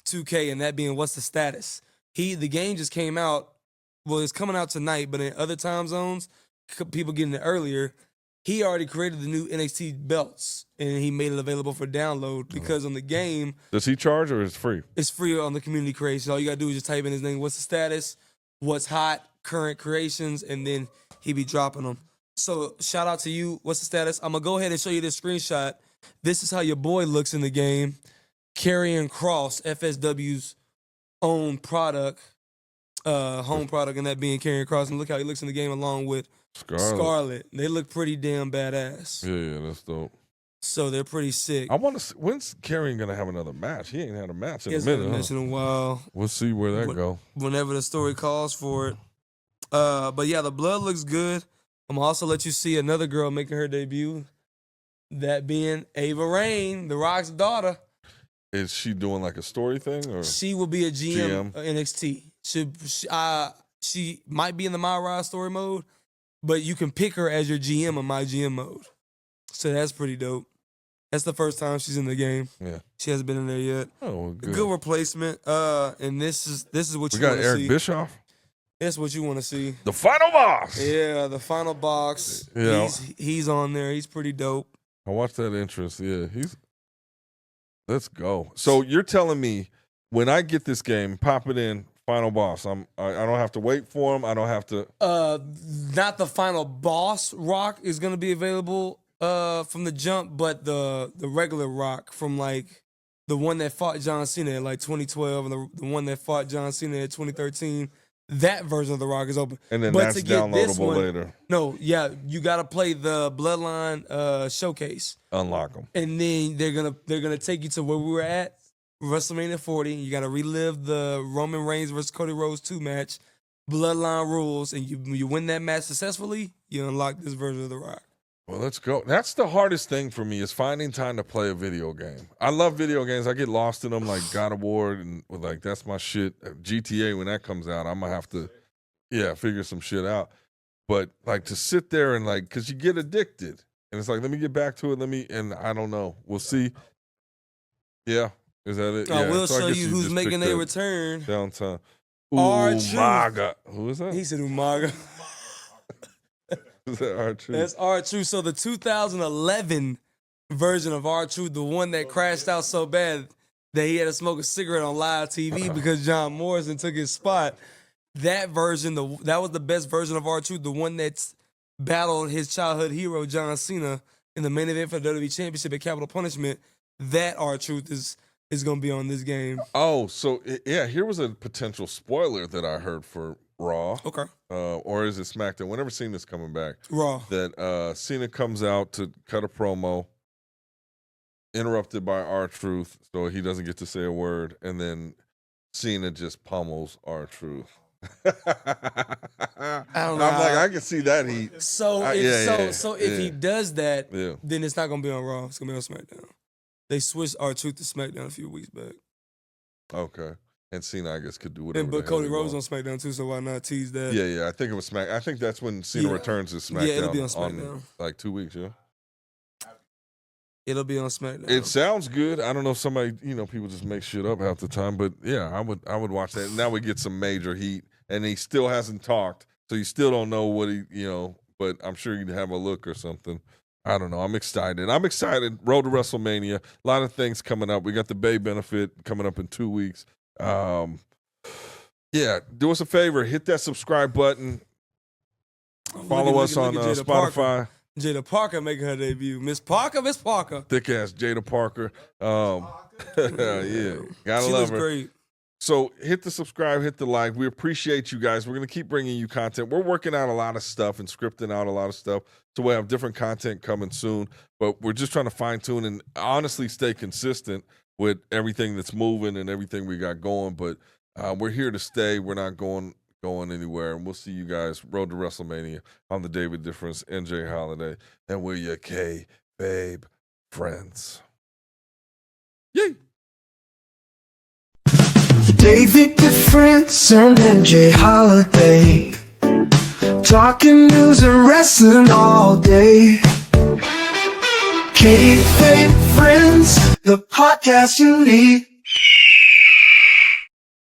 2K, and that being What's the Status. The game just came out. Well, it's coming out tonight, but in other time zones, people getting it earlier. He already created the new NXT belts, and he made it available for download because on the game, Does he charge or is it free? it's free on the community creation. All you gotta do is just type in his name, what's the status, what's hot, current creations, and then he be dropping them. So shout out to you. What's the status? I'm gonna go ahead and show you this screenshot. This is how your boy looks in the game. Karrion Kross, FSW's own product, home product, and that being Karrion Kross. And look how he looks in the game along with Scarlett. They look pretty damn badass. Yeah, that's dope. So they're pretty sick. I want to. When's Karrion gonna have another match? He ain't had a match in He a hasn't minute. had a match in a while. We'll see where that go. Whenever the story calls for it. But yeah, the blood looks good. I'm gonna also let you see another girl making her debut. That being Ava Raine, The Rock's daughter. Is she doing like a story thing or? She will be a GM of NXT. She might be in the My Ride story mode, but you can pick her as your GM in My GM mode. So that's pretty dope. That's the first time she's in the game. Yeah. She hasn't been in there yet. Oh, good. Good replacement. And this is what We you want got to see. Eric Bischoff. That's what you want to see. The final boss. Yeah, the final box. Yeah. He's on there. He's pretty dope. I watched that entrance. Yeah, let's go. So you're telling me when I get this game, pop it in, final boss. I don't have to wait for him. I don't have to. Not the final boss Rock is gonna be available from the jump, but the regular Rock from like the one that fought John Cena at like 2012 and the one that fought John Cena at 2013. That version of the Rock is open. And then but that's to get this downloadable one, later. No, yeah, you gotta play the Bloodline showcase. Unlock them. And then they're gonna take you to where we were at, WrestleMania 40. You gotta relive the Roman Reigns versus Cody Rhodes 2 match, Bloodline rules, and you win that match successfully, you unlock this version of The Rock. Well, let's go. That's the hardest thing for me is finding time to play a video game. I love video games. I get lost in them like God of War and like that's my shit. GTA when that comes out, I'm gonna have to, figure some shit out. But like to sit there and like, cause you get addicted, and it's like, let me get back to it. And I don't know. We'll see. Yeah, is that it? I Yeah. will So show guess you who's just making picked a that return. downtown. R-Truth. Umaga. Who is that? He said Umaga. Is that R-Truth? That's R-Truth. So the 2011 version of R-Truth, the one that crashed out so bad that he had to smoke a cigarette on live TV because John Morrison took his spot. That version, that was the best version of R-Truth, the one that's battled his childhood hero, John Cena, in the main event for the WWE Championship at Capital Punishment. That R-Truth is going to be on this game. Oh, so yeah, here was a potential spoiler that I heard for Raw. Okay. Or is it SmackDown? Whenever Cena's coming back. Raw. That Cena comes out to cut a promo, interrupted by R-Truth, so he doesn't get to say a word, and then Cena just pummels R-Truth. I don't know. I'm like, I can see that heat. So if he yeah. does that, Yeah. then it's not going to be on Raw. It's going to be on SmackDown. They switched R-Truth to SmackDown a few weeks back. Okay. And Cena, I guess, could do whatever. But Cody Rhodes on SmackDown too, so why not tease that? Yeah. I think it was Smack. I think that's when Cena returns to SmackDown. Yeah, it'll be on SmackDown. Like 2 weeks, yeah. It'll be on SmackDown. It sounds good. I don't know if somebody, people just make shit up half the time, but yeah, I would watch that. Now we get some major heat, and he still hasn't talked. So you still don't know what but I'm sure you'd have a look or something. I don't know. I'm excited. Road to WrestleMania. A lot of things coming up. We got the Bay benefit coming up in 2 weeks. Yeah, do us a favor. Hit that subscribe button. Follow us on Spotify. Jada Parker making her debut. Miss Parker. Thick ass Jada Parker. Yeah, gotta She love looks her. great. So hit the subscribe, hit the like. We appreciate you guys. We're going to keep bringing you content. We're working out a lot of stuff and scripting out a lot of stuff. So we'll have different content coming soon. But we're just trying to fine tune and honestly stay consistent with everything that's moving and everything we got going. But we're here to stay. We're not going anywhere. And we'll see you guys Road to WrestleMania on the David Difference, NJ Holiday. And we're your Kayfabe Friends. Yay! David Difference and NJ Holiday, talking news and wrestling all day. Kayfabe Friends, the podcast you need.